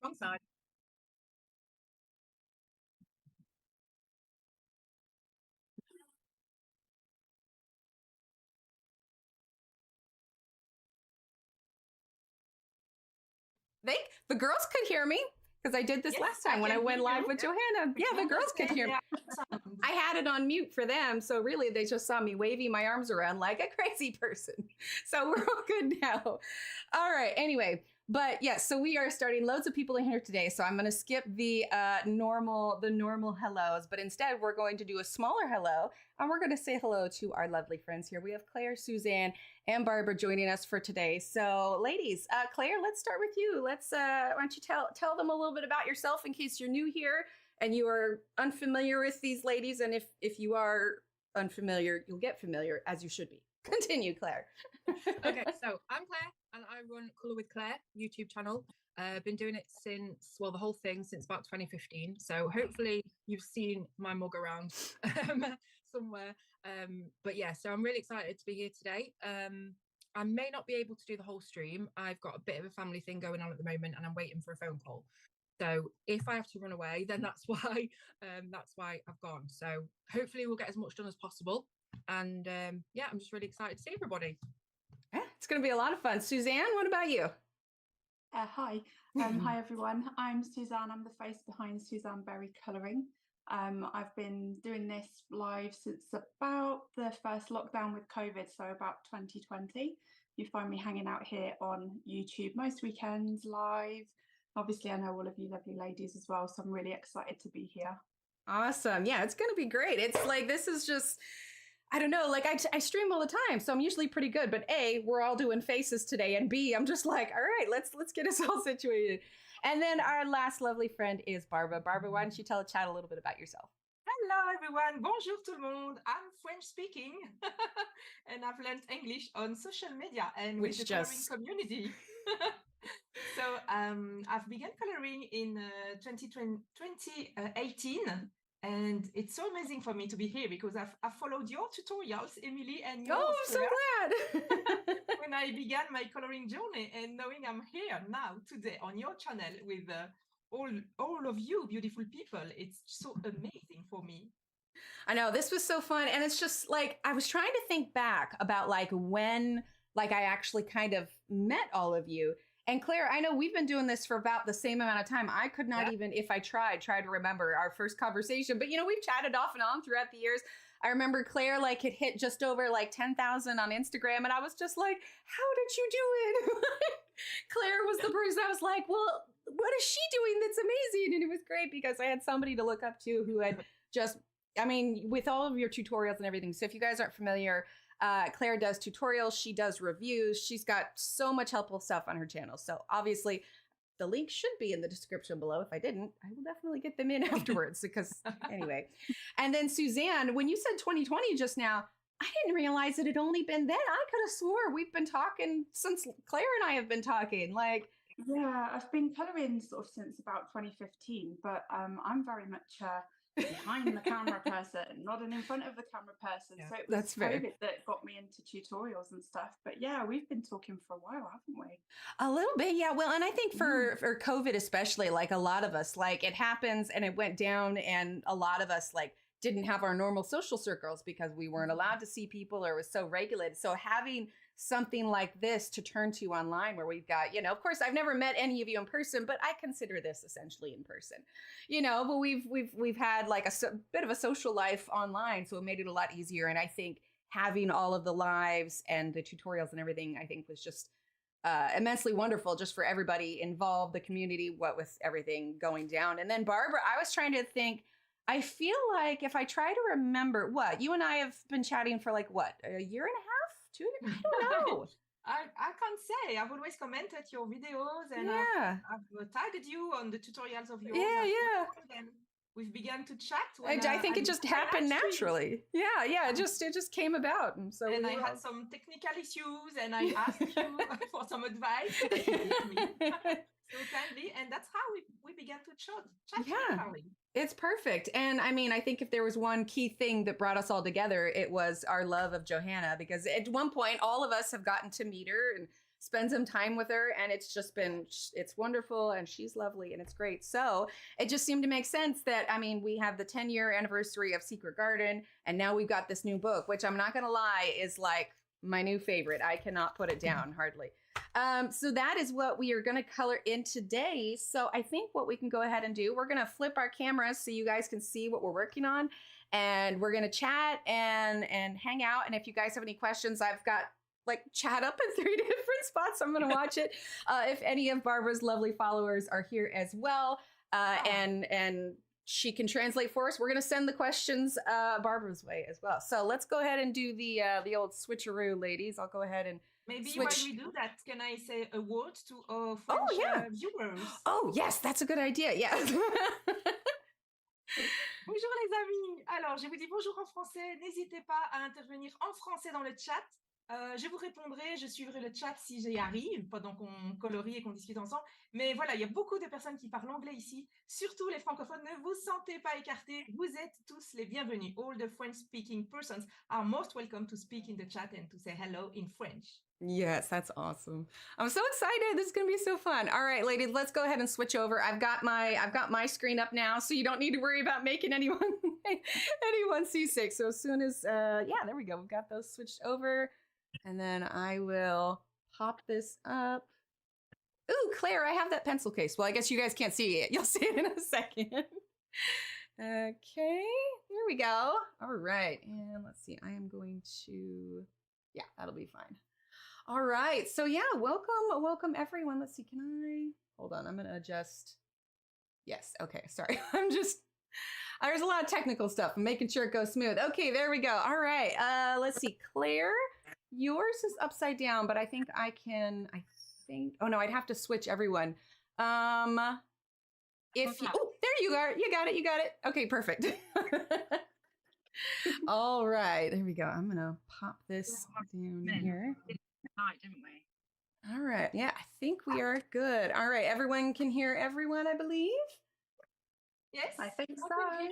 Wrong side. The girls could hear me because I did this last time when I went live with Johanna. Yeah, the girls could hear me. I had it on mute for them, so really they just saw me waving my arms around like a crazy person. So we're all good now. All right, anyway, but yes, so we are starting loads of people in here today, so I'm going to skip the normal hellos, but instead we're going to do a smaller hello, and we're going to say hello to our lovely friends here. We have Claire, Suzanne, and Barbara joining us for today. So ladies, Claire, let's start with you. Let's why don't you tell them a little bit about yourself in case you're new here and you are unfamiliar with these ladies, and if you are unfamiliar, you'll get familiar, as you should be. Continue, Claire. Okay, so I'm Claire and I run Colour with Claire YouTube channel. I've been doing it since, well, the whole thing since about 2015. So hopefully you've seen my mug around somewhere. But yeah, so I'm really excited to be here today. I may not be able to do the whole stream. I've got a bit of a family thing going on at the moment and I'm waiting for a phone call. So if I have to run away, then that's why I've gone. So hopefully we'll get as much done as possible. And yeah, I'm just really excited to see everybody. Yeah, it's going to be a lot of fun. Suzanne, what about you? Hi. Hi, everyone. I'm Suzanne. I'm the face behind Suzanne Berry Colouring. I've been doing this live since about the first lockdown with COVID, so about 2020. You find me hanging out here on YouTube most weekends live. Obviously, I know all of you lovely ladies as well, so I'm really excited to be here. Awesome. Yeah, it's going to be great. It's like, this is just, I don't know, like I stream all the time, so I'm usually pretty good, but A, we're all doing faces today, and B, I'm just like, all right, let's get us all situated. And then our last lovely friend is Barbara. Barbara, why don't you chat a little bit about yourself? Hello everyone, bonjour tout le monde. I'm French speaking and I've learned English on social media and with the coloring community. So I've begun coloring in 2018 and it's so amazing for me to be here because I've followed your tutorials, Emily, and yours. Oh, I'm so glad. When I began my coloring journey, and knowing I'm here now today on your channel with all of you beautiful people, it's so amazing for me. I know, this was so fun, and it's just like I was trying to think back about like when I actually kind of met all of you. And Claire, I know we've been doing this for about the same amount of time. I could not even, if I try to remember our first conversation, but you know, we've chatted off and on throughout the years. I remember Claire like had hit just over like 10,000 on Instagram, and I was just like, how did you do it? Claire was the person I was like, well, what is she doing that's amazing? And it was great because I had somebody to look up to who had just, I mean, with all of your tutorials and everything. So if you guys aren't familiar, Claire does tutorials, she does reviews, she's got so much helpful stuff on her channel. So obviously the link should be in the description below. If I didn't, I will definitely get them in afterwards because anyway. And then Suzanne, when you said 2020 just now, I didn't realize it had only been then. I could have swore we've been talking since Claire and I have been talking. Like, yeah, I've been colouring sort of since about 2015, but I'm very much behind the camera person, not an in front of the camera person. Yeah. So it was COVID that got me into tutorials and stuff. But yeah, we've been talking for a while, haven't we? A little bit, yeah. Well, and I think for COVID especially, like a lot of us, like it happens and it went down, and a lot of us like didn't have our normal social circles because we weren't allowed to see people or it was so regulated. So having something like this to turn to online where we've got, you know, of course I've never met any of you in person, but I consider this essentially in person, you know, but we've had like a bit of a social life online. So it made it a lot easier. And I think having all of the lives and the tutorials and everything, I think was just immensely wonderful just for everybody involved, the community, what with everything going down. And then Barbara, I was trying to think, I feel like if I try to remember, what, you and I have been chatting for like what, a year and a half? 2 years? I don't know. I can't say. I've always commented your videos and Yeah. I've tagged you on the tutorials of yours. Yeah, I've yeah. followed them. We've begun to chat. I think it just happened naturally. Yeah, yeah. It just came about, and so and we I were had all... some technical issues, and I asked you for some advice that you gave me so kindly, and that's how we began to chat Yeah. regularly. It's perfect. And I mean, I think if there was one key thing that brought us all together, it was our love of Johanna, because at one point, all of us have gotten to meet her and spend some time with her. And it's just been, it's wonderful, and she's lovely, and it's great. So it just seemed to make sense that, I mean, we have the 10-year anniversary of Secret Garden, and now we've got this new book, which I'm not going to lie is like my new favorite. I cannot put it down hardly. So that is what we are going to color in today. So I think what we can go ahead and do, we're going to flip our cameras so you guys can see what we're working on, and we're going to chat and hang out. And if you guys have any questions, I've got like chat up in 3 different spots. I'm going to watch it. If any of Barbara's lovely followers are here as well, and she can translate for us, we're going to send the questions Barbara's way as well. So let's go ahead and do the old switcheroo, ladies. I'll go ahead and maybe switch. while we do that, can I say a word to our French viewers? Oh, yes, that's a good idea. Yeah. Bonjour les amis. Alors, je vous dis bonjour en français. N'hésitez pas à intervenir en français dans le chat. Je vous répondrai, je suivrai le chat si j'y arrive, pendant qu'on colorie et qu'on discute ensemble. Mais voilà, il y a beaucoup de personnes qui parlent anglais ici, surtout les francophones. Ne vous sentez pas écartés, vous êtes tous les bienvenus. All the French-speaking persons are most welcome to speak in the chat and to say hello in French. Yes, that's awesome. I'm so excited. This is going to be so fun. All right, ladies, let's go ahead and switch over. I've got my screen up now, so you don't need to worry about making anyone seasick. So as soon as there we go. We've got those switched over. And then I will pop this up. Ooh, Claire, I have that pencil case. Well, I guess you guys can't see it. You'll see it in a second. Okay, here we go. All right, and let's see. I am going to, yeah, that'll be fine. All right, so yeah, welcome everyone. Let's see, can I, hold on, I'm gonna adjust. Yes, okay, sorry. There's a lot of technical stuff. I'm making sure it goes smooth. Okay, there we go. All right, let's see, Claire. Yours is upside down, but I think oh no, I'd have to switch everyone. If you, oh, there you are. You got it. Okay, perfect. All right, there we go. I'm gonna pop this down here. Didn't we? All right, yeah, I think we are good. All right, everyone can hear everyone, I believe. Yes, I think so.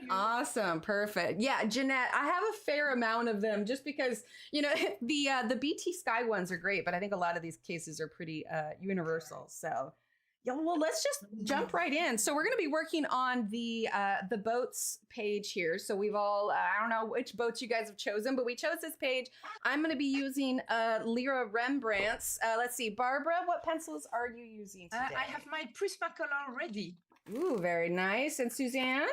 Awesome, perfect. Yeah, Jeanette, I have a fair amount of them just because, you know, the BT Sky ones are great, but I think a lot of these cases are pretty universal. So, yeah, well, let's just jump right in. So we're going to be working on the boats page here. So we've all, I don't know which boats you guys have chosen, but we chose this page. I'm going to be using Lyra Rembrandt's. Let's see, Barbara, what pencils are you using today? I have my Prismacolor ready. Ooh, very nice. And Suzanne?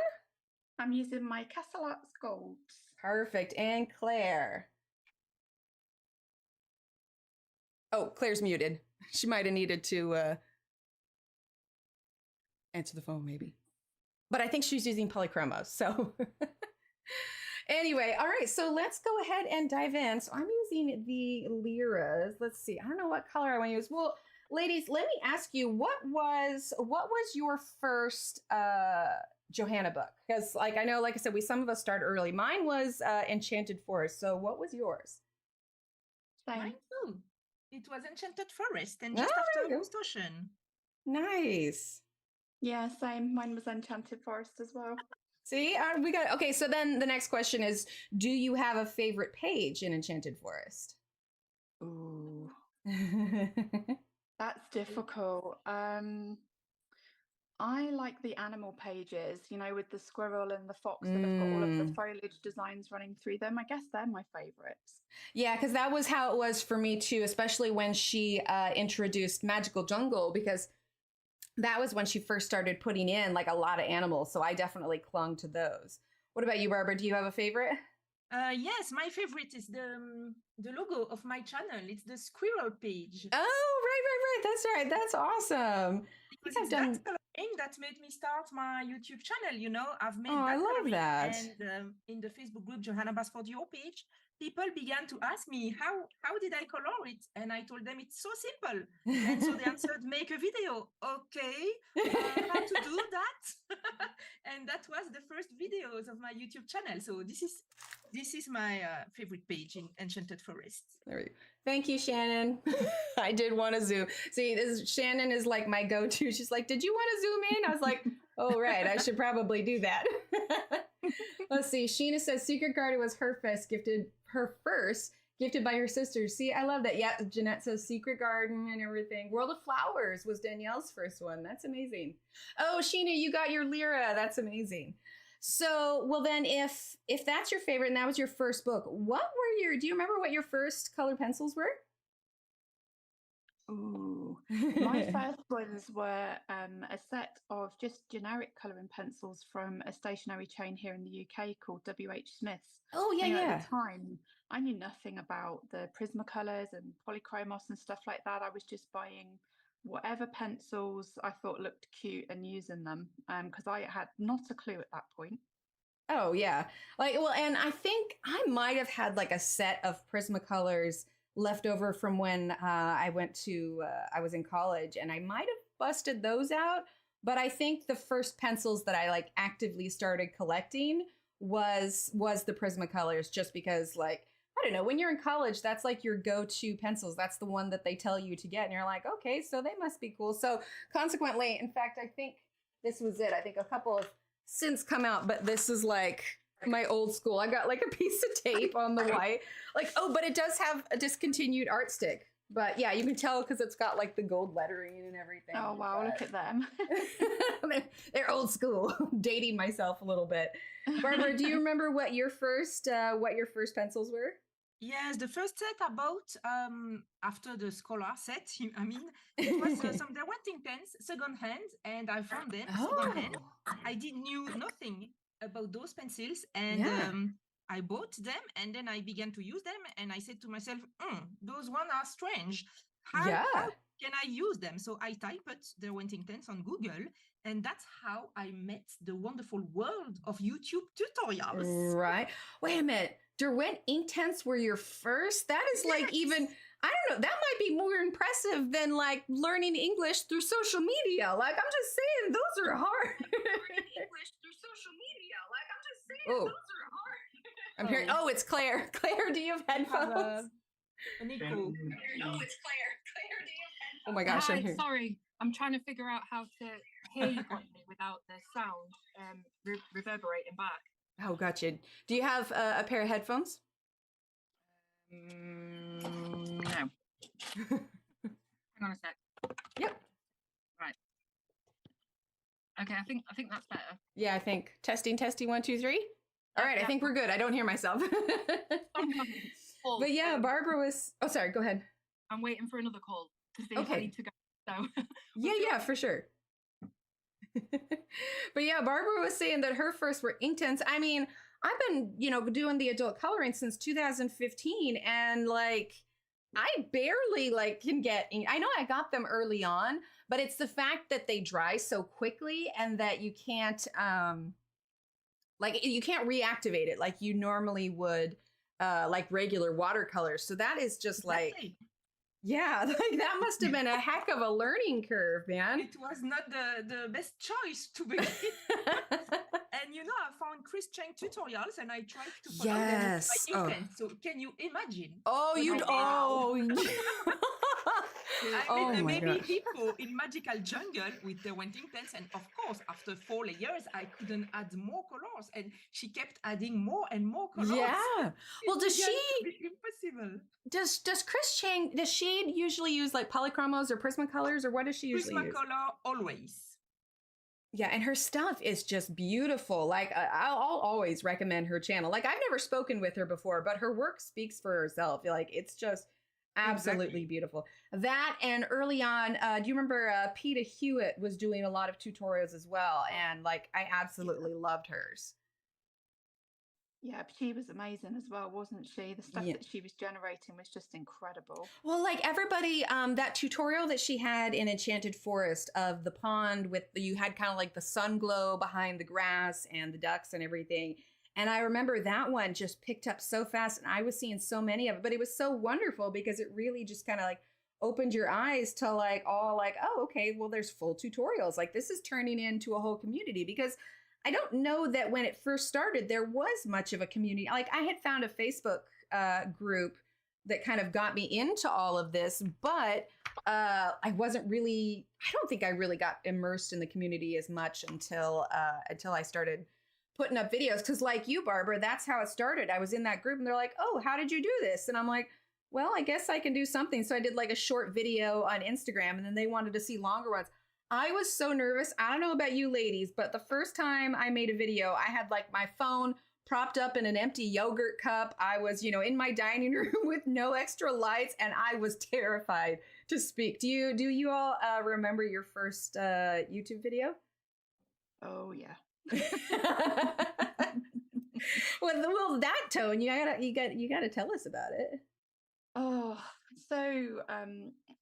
I'm using my Castle Arts Golds. Perfect. And Claire? Oh, Claire's muted. She might have needed to answer the phone, maybe. But I think she's using polychromos, so. Anyway, all right, so let's go ahead and dive in. So I'm using the Lyras. Let's see, I don't know what color I want to use. Well, ladies, let me ask you, what was your first Johanna book? Because like I said, some of us start early. Mine was Enchanted Forest. So what was yours? Mine too. It was Enchanted Forest and just after Ghost Ocean. Nice. Yeah, same. Mine was Enchanted Forest as well. See, we got, okay, so then the next question is, do you have a favorite page in Enchanted Forest? Ooh. That's difficult. I like the animal pages, you know, with the squirrel and the fox that have got all of the foliage designs running through them. I guess they're my favorites. Yeah, because that was how it was for me too, especially when she introduced Magical Jungle, because that was when she first started putting in like a lot of animals. So I definitely clung to those. What about you, Barbara? Do you have a favorite? Yes, my favorite is the logo of my channel. It's the squirrel page. Oh, right. That's right. That's awesome. Because it's that coloring that made me start my YouTube channel. You know, I've made I love that. And in the Facebook group Johanna Basford your page, people began to ask me how did I color it, and I told them it's so simple. And so they answered, make a video. Okay, how to do that? And that was the first videos of my YouTube channel. So this is my favorite page in Enchanted Forest. There we go. Thank you, Shannon. I did want to zoom. See, Shannon is like my go-to. She's like, did you want to zoom in? I was like, oh, right. I should probably do that. Let's see. Sheena says Secret Garden was her first gifted by her sisters. See, I love that. Yeah, Jeanette says Secret Garden and everything. World of Flowers was Danielle's first one. That's amazing. Oh, Sheena, you got your Lyra. That's amazing. So, well then, if that's your favorite and that was your first book, do you remember what your first color pencils were? Ooh, my first ones were a set of just generic colouring pencils from a stationery chain here in the UK called WH Smith's. Oh, yeah, yeah. At the time, I knew nothing about the Prismacolors and Polychromos and stuff like that. I was just buying whatever pencils I thought looked cute and using them because I had not a clue at that point. Oh, yeah. And I think I might have had like a set of Prismacolors left over from when I was in college, and I might have busted those out. But I think the first pencils that I like actively started collecting was the Prismacolors, just because like, I don't know, when you're in college, that's like your go-to pencils. That's the one that they tell you to get. And you're like, okay, so they must be cool. So consequently, in fact, I think this was it. I think a couple have since come out, but this is like my old school. I got like a piece of tape on the white. Like, oh, but it does have a discontinued art stick. But yeah, you can tell because it's got like the gold lettering and everything. Oh, wow, look at them. They're old school, dating myself a little bit. Barbara, do you remember what your first pencils were? Yes, the first set I bought after the Scholar set, I mean, it was some Derwentting pens, second hand, and I found them second hand. I knew nothing about those pencils, and I bought them, and then I began to use them, and I said to myself, those ones are strange. How can I use them? So I typed Derwentting pens on Google, and that's how I met the wonderful world of YouTube tutorials. Right. Wait a minute. Derwent Inktense were your first? That is like even, I don't know, that might be more impressive than like learning English through social media. Like, I'm just saying, those are hard. English through social media. Like, I'm just saying, those are hard. I'm hearing, it's Claire. Claire, do you have headphones? Nico. It's Claire. Claire, do you have headphones? Oh my gosh, I'm here. Sorry, I'm trying to figure out how to hear you properly without the sound reverberating back. Oh, gotcha. Do you have a pair of headphones? No. Hang on a sec. Yep. Right. Okay, I think that's better. Yeah, I think. Testing, 1, 2, 3. All right, I think we're good. I don't hear myself. But yeah, Barbara was... Oh, sorry, go ahead. I'm waiting for another call because they need to go. So. Yeah, for sure. But yeah, Barbara was saying that her first were Inktense. I mean, I've been, doing the adult coloring since 2015, and like, I barely like can get, I know I got them early on, but it's the fact that they dry so quickly and that you can't, you can't reactivate it like you normally would, like regular watercolors. So that is just like, yeah, like that must have been a heck of a learning curve, man. It was not the best choice to begin. And I found Chris Cheng tutorials and I tried to follow them with my Inktense. So can you imagine? I met a baby hippo in magical jungle with the Derwentting pens, and of course, after 4 layers, I couldn't add more colors, and she kept adding more and more colors. Yeah. Well, does she? Impossible. Does Chris Cheng? Does she usually use like Polychromos or Prismacolors, or what does she usually use? Prismacolor always. Yeah, and her stuff is just beautiful. Like, I'll always recommend her channel. Like, I've never spoken with her before, but her work speaks for herself. Like, it's just absolutely beautiful. That, and early on, do you remember Peter Hewitt was doing a lot of tutorials as well? And like, I absolutely loved hers. Yeah, she was amazing as well, wasn't she? The stuff that she was generating was just incredible. Well, like everybody, that tutorial that she had in Enchanted Forest of the pond with you had kind of like the sun glow behind the grass and the ducks and everything. And I remember that one just picked up so fast, and I was seeing so many of it, but it was so wonderful because it really just kind of like opened your eyes to like all like, oh, okay, well, there's full tutorials. Like this is turning into a whole community, because I don't know that when it first started, there was much of a community. Like I had found a Facebook group that kind of got me into all of this, but I don't think I really got immersed in the community as much until I started putting up videos. Cause like you, Barbara, that's how it started. I was in that group and they're like, oh, how did you do this? And I'm like, well, I guess I can do something. So I did like a short video on Instagram, and then they wanted to see longer ones. I was so nervous. I don't know about you ladies, but the first time I made a video, I had like my phone propped up in an empty yogurt cup. I was, in my dining room with no extra lights, and I was terrified to speak. Do you all remember your first YouTube video? Oh yeah. well, that tone, you gotta tell us about it. Oh, so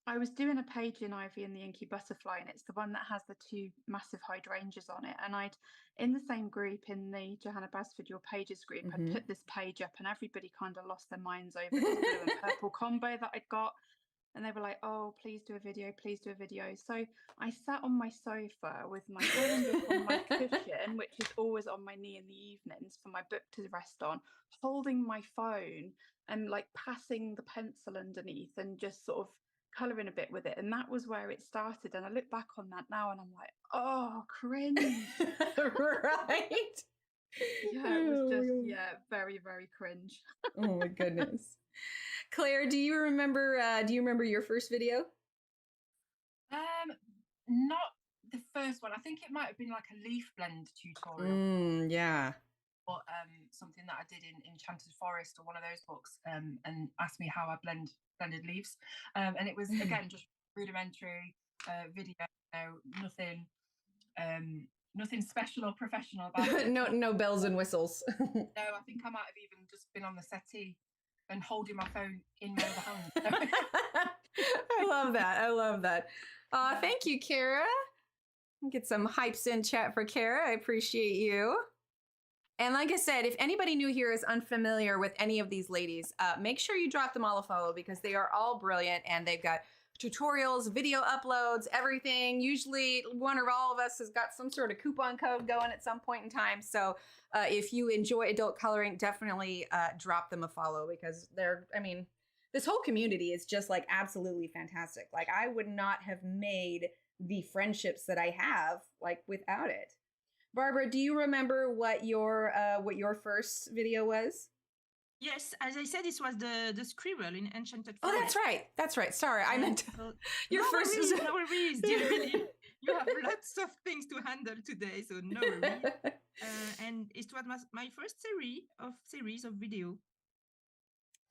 I was doing a page in Ivy and the Inky Butterfly, and it's the one that has the two massive hydrangeas on it. And I'd, in the same group, in the Johanna Basford Your Pages group, I'd put this page up, and everybody kind of lost their minds over this blue and purple combo that I'd got. And they were like, oh, please do a video, please do a video. So I sat on my sofa with my book on my cushion, which is always on my knee in the evenings for my book to rest on, holding my phone and like passing the pencil underneath and just sort of colouring a bit with it. And that was where it started. And I look back on that now and I'm like, oh, cringe. Right? Yeah, it was just, very, very cringe. Oh my goodness. Claire, do you remember your first video? Not the first one. I think it might have been like a leaf blend tutorial. Yeah. Or something that I did in Enchanted Forest or one of those books, and asked me how I blended leaves. And it was again just rudimentary video, nothing special or professional about it. No bells and whistles. No, I think I might have even just been on the settee and holding my phone in my other hand. I love that. Thank you, Kara. Get some hypes in chat for Kara. I appreciate you. And like I said, if anybody new here is unfamiliar with any of these ladies, make sure you drop them all a follow, because they are all brilliant and they've got tutorials, video uploads, everything. Usually one or all of us has got some sort of coupon code going at some point in time. So if you enjoy adult coloring, definitely drop them a follow, because this whole community is just like absolutely fantastic. Like I would not have made the friendships that I have like without it. Barbara, do you remember what your first video was? Yes, as I said, this was the scribble in Enchanted Forest. Oh, that's right. Sorry, I meant your first. No worries, dear Billy. You have lots of things to handle today, so no worries. And it was my first series of video.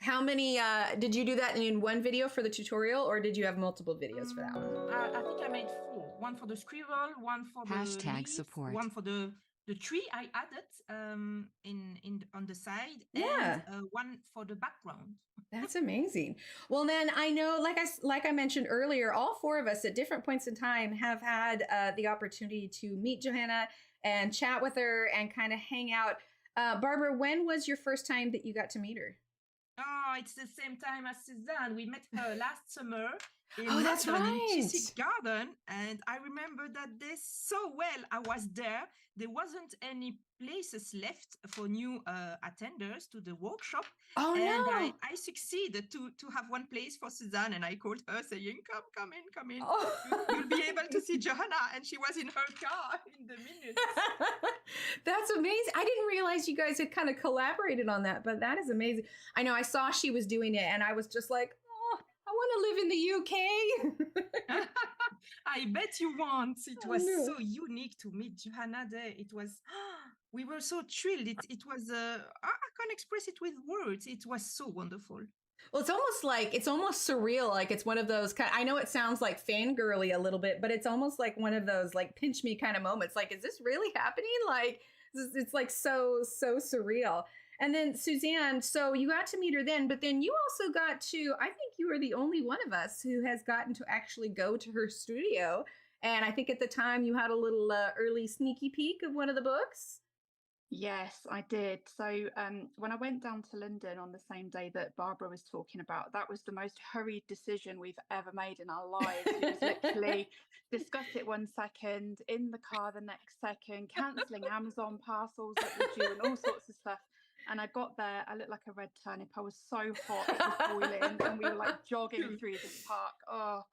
How many did you do that in one video for the tutorial, or did you have multiple videos for that one? I think I made 4. One for the scribble, one for the leaves, #support, one for the tree I added on the side, Yeah. and one for the background. That's amazing. Well, then I know, like I mentioned earlier, all 4 of us at different points in time have had the opportunity to meet Johanna and chat with her and kind of hang out. Barbara, when was your first time that you got to meet her? Oh, it's the same time as Suzanne. We met her last summer in that's London, right. in Chiswick Garden, and I remember that day so well. I was there. There wasn't any places left for new attenders to the workshop. Oh, and no. I succeeded to have one place for Suzanne, and I called her saying, come in. Oh. You'll be able to see Johanna. And she was in her car in the minutes. That's amazing. I didn't realize you guys had kind of collaborated on that, but that is amazing. I know I saw she was doing it and I was just like, oh, I want to live in the UK. I bet you want. It Oh, was no. so unique to meet Johanna there. It was, we were so thrilled. It was, I can't express it with words. It was so wonderful. Well, it's almost surreal. Like it's one of those I know it sounds like fangirly a little bit, but it's almost like one of those like pinch me kind of moments. Like, is this really happening? Like it's like so surreal. And then Suzanne, so you got to meet her then, but then you also got to, I think you were the only one of us who has gotten to actually go to her studio. And I think at the time you had a little early sneaky peek of one of the books. Yes, I did. So when I went down to London on the same day that Barbara was talking about, that was the most hurried decision we've ever made in our lives. It was literally discuss it 1 second, in the car the next second, cancelling Amazon parcels that were due and all sorts of stuff. And I got there, I looked like a red turnip. I was so hot, it was boiling, and we were like jogging through this park. Oh,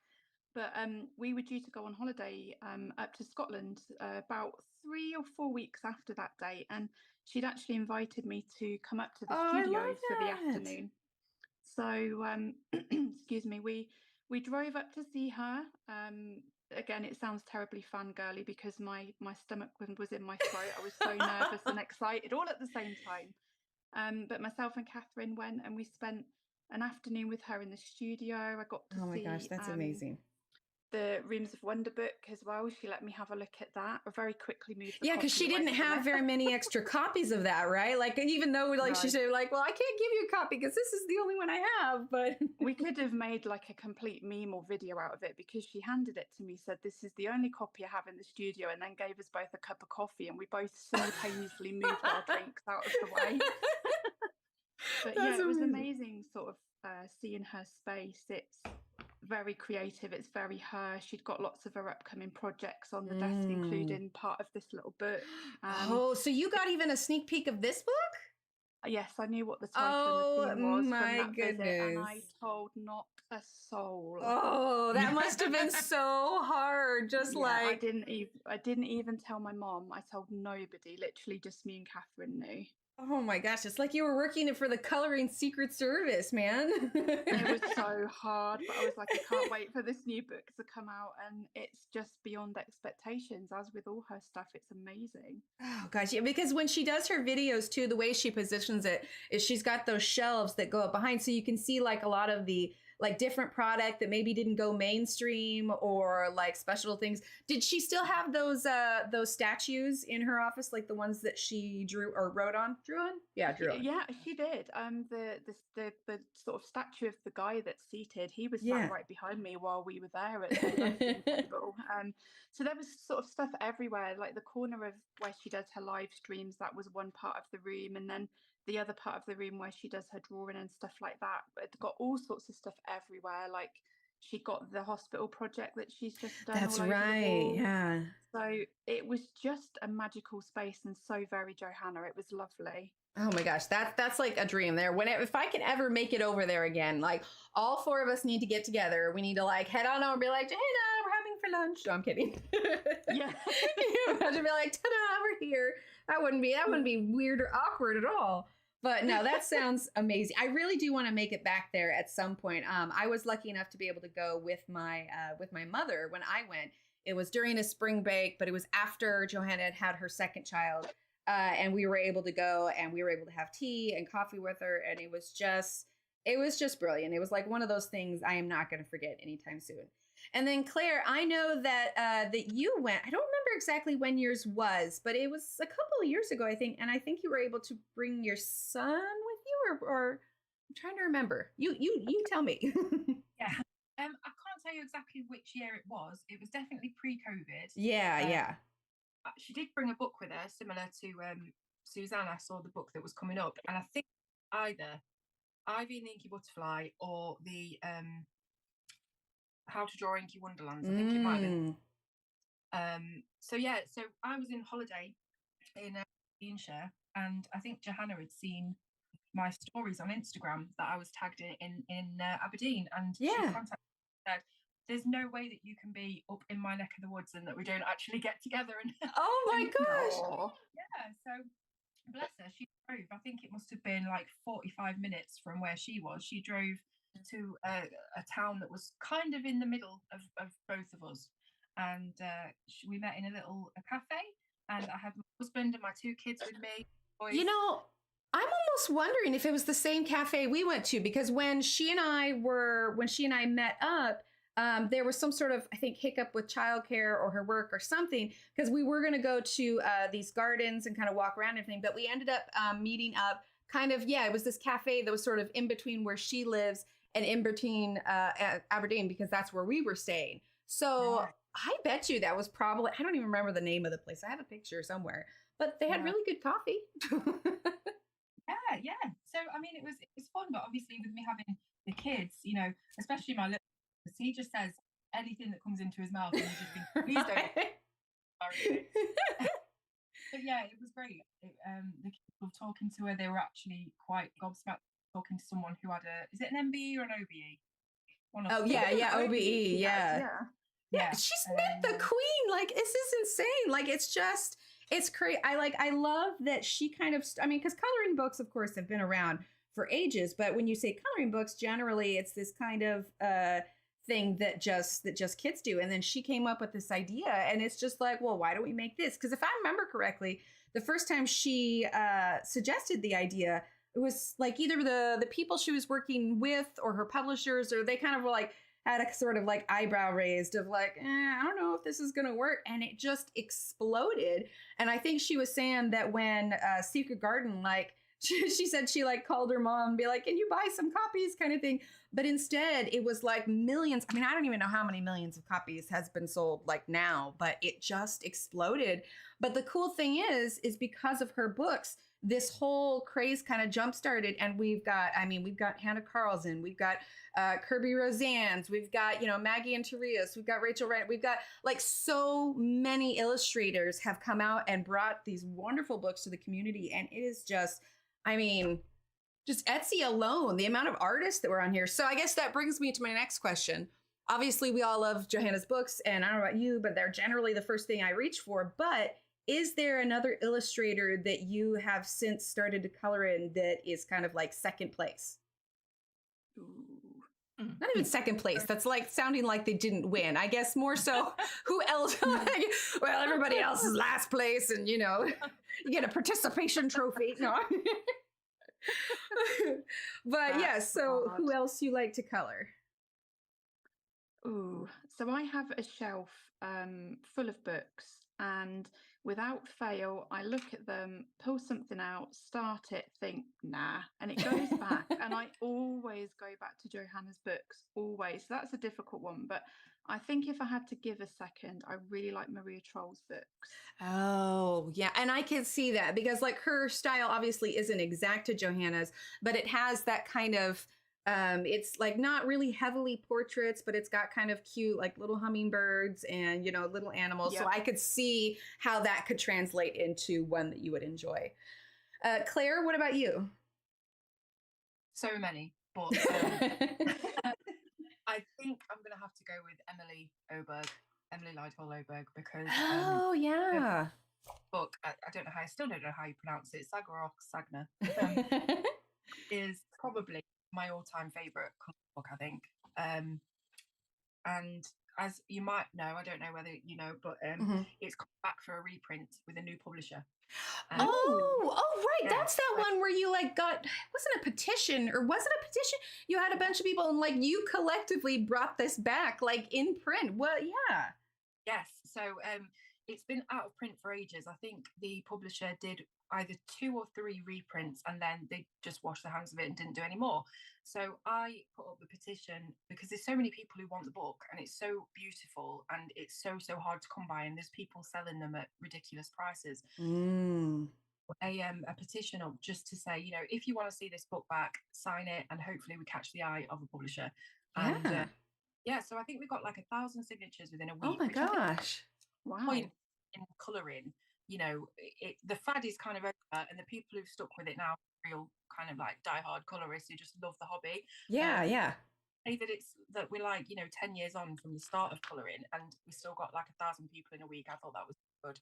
but we were due to go on holiday up to Scotland about 3 or 4 weeks after that date, and she'd actually invited me to come up to the studio for the afternoon. So excuse me, we drove up to see her. Again, it sounds terribly fangirly because my stomach was in my throat. I was so nervous and excited all at the same time. But myself and Catherine went, and we spent an afternoon with her in the studio. I got to see. Oh my gosh, that's amazing. The Rooms of Wonder book as well. She let me have a look at that. I very quickly moved. Yeah, because she didn't have very many extra copies of that, right? Like, even though like she said, like, well, I can't give you a copy because this is the only one I have. But we could have made like a complete meme or video out of it, because she handed it to me, said, "This is the only copy I have in the studio," and then gave us both a cup of coffee, and we both simultaneously moved our drinks out of the way. But yeah, it was amazing, sort of seeing her space. It's very creative, it's very her. She'd got lots of her upcoming projects on the desk, including part of this little book. Oh, so you got even a sneak peek of this book? Yes, I knew what the title and the theme was from that visit, and I told not a soul. Oh, that must have been so hard. Just like I didn't even tell my mom. I told nobody. Literally, just me and Catherine knew. Oh my gosh, it's like you were working for the coloring Secret Service, man. It was so hard, but I was like, I can't wait for this new book to come out, and it's just beyond expectations. As with all her stuff, it's amazing. Oh gosh, yeah, because when she does her videos too, the way she positions it is she's got those shelves that go up behind, so you can see like a lot of the like different product that maybe didn't go mainstream or like special things. Did she still have those statues in her office, like the ones that she drew or wrote on? Drew on? Yeah, drew on. Yeah, she did. The sort of statue of the guy that's seated, he was sat right behind me while we were there at the table. So there was sort of stuff everywhere, like the corner of where she does her live streams, that was one part of the room, and then the other part of the room where she does her drawing and stuff like that. But it's got all sorts of stuff everywhere. Like she got the hospital project that she's just done. That's right. Yeah. So it was just a magical space and so very Johanna. It was lovely. Oh my gosh, that's like a dream there. If I can ever make it over there again, like all four of us need to get together. We need to like head on over and be like, Johanna, we're having for lunch. No, I'm kidding. Yeah. You imagine be like, ta-da, we're here. That wouldn't be weird or awkward at all. But no, that sounds amazing. I really do want to make it back there at some point. I was lucky enough to be able to go with my mother when I went. It was during a spring break, but it was after Johanna had her second child. And we were able to go, and we were able to have tea and coffee with her. And it was just brilliant. It was like one of those things I am not going to forget anytime soon. And then Claire, I know that that you went. I don't remember exactly when yours was, but it was a couple of years ago, I think. And I think you were able to bring your son with you, or I'm trying to remember. You tell me. Yeah. I can't tell you exactly which year it was. It was definitely pre-COVID. Yeah. She did bring a book with her, similar to Suzanne. I saw the book that was coming up, and I think either Ivy and the Inky Butterfly or the How to Draw Inky Wonderlands. I think it might have been. So I was in holiday in Aberdeenshire, and I think Johanna had seen my stories on Instagram that I was tagged in Aberdeen, and she contacted me and said, there's no way that you can be up in my neck of the woods and that we don't actually get together. And oh my gosh. Yeah, so bless her, she drove, I think it must have been like 45 minutes from where she was. She drove to a town that was kind of in the middle of both of us, and we met in a little cafe, and I had my husband and my two kids with me. Boys. You know, I'm almost wondering if it was the same cafe we went to, because when she and I met up, there was some sort of, I think, hiccup with childcare or her work or something, because we were going to go to these gardens and kind of walk around and everything, but we ended up meeting up kind of, it was this cafe that was sort of in between where she lives and in between Aberdeen, because that's where we were staying. So I bet you that was probably, I don't even remember the name of the place. I have a picture somewhere, but they had really good coffee. Yeah. So I mean, it was fun, but obviously with me having the kids, you know, especially my little, he just says anything that comes into his mouth, and you just think, please don't. But yeah, it was great. The kids were talking to her. They were actually quite gobsmacked talking to someone who had is it an MBE or an OBE? Oh yeah, OBE, yeah. She's met the queen. Like, this is insane. Like, it's crazy. I love that she kind of, I mean, because coloring books, of course, have been around for ages, but when you say coloring books, generally it's this kind of thing that just kids do. And then she came up with this idea, and it's just like, well, why don't we make this? Because if I remember correctly, the first time she suggested the idea, it was like either the people she was working with or her publishers, or they kind of were like, had a sort of like eyebrow raised of like, I don't know if this is going to work. And it just exploded. And I think she was saying that when Secret Garden, like, she said she like called her mom and be like, can you buy some copies kind of thing. But instead it was like millions. I mean, I don't even know how many millions of copies has been sold like now, but it just exploded. But the cool thing is because of her books, this whole craze kind of jump started. And we've got Hannah Carlson, we've got Kirby Roseanne's, we've got, you know, Maggie and Therese, we've got Rachel Wright, we've got like so many illustrators have come out and brought these wonderful books to the community. And it is just, I mean, just Etsy alone, the amount of artists that were on here. So I guess that brings me to my next question. Obviously, we all love Johanna's books, and I don't know about you, but they're generally the first thing I reach for. But is there another illustrator that you have since started to color in that is kind of like second place? Not even second place. That's like sounding like they didn't win. I guess more so who else? Well, everybody else is last place, and you know, you get a participation trophy. No. But yeah, so who else you like to color? Ooh, so I have a shelf full of books, and without fail, I look at them, pull something out, start it, think, nah, and it goes back. And I always go back to Johanna's books, always. So that's a difficult one. But I think if I had to give a second, I really like Maria Troll's books. Oh, yeah. And I can see that because like her style obviously isn't exact to Johanna's, but it has that kind of, it's like not really heavily portraits, but it's got kind of cute, like little hummingbirds and, you know, little animals. Yep. So I could see how that could translate into one that you would enjoy. Claire, what about you? So many, but I think I'm going to have to go with Emily Lidhall Oberg, because yeah, book, I don't know how, I still don't know how you pronounce it, Sagner is probably my all-time favorite book, I think. And as you might know, I don't know whether you know, but it's come back for a reprint with a new publisher. Right, yeah, that's that one where you like wasn't a petition, or was it a petition? You had a bunch of people and like you collectively brought this back like in print. Well, yeah. Yes, so it's been out of print for ages. I think the publisher did either 2 or 3 reprints, and then they just washed their hands of it and didn't do any more. So I put up the petition because there's so many people who want the book, and it's so beautiful, and it's so hard to come by, and there's people selling them at ridiculous prices. A petition up just to say, you know, if you want to see this book back, sign it, and hopefully we catch the eye of a publisher. And so I think we got like 1,000 signatures within a week. Oh my gosh! Wow. Point in colouring, you know, the fad is kind of over, and the people who've stuck with it now are real kind of like diehard colourists who just love the hobby. That we're like, you know, 10 years on from the start of colouring, and we still got like 1,000 people in a week. I thought that was good.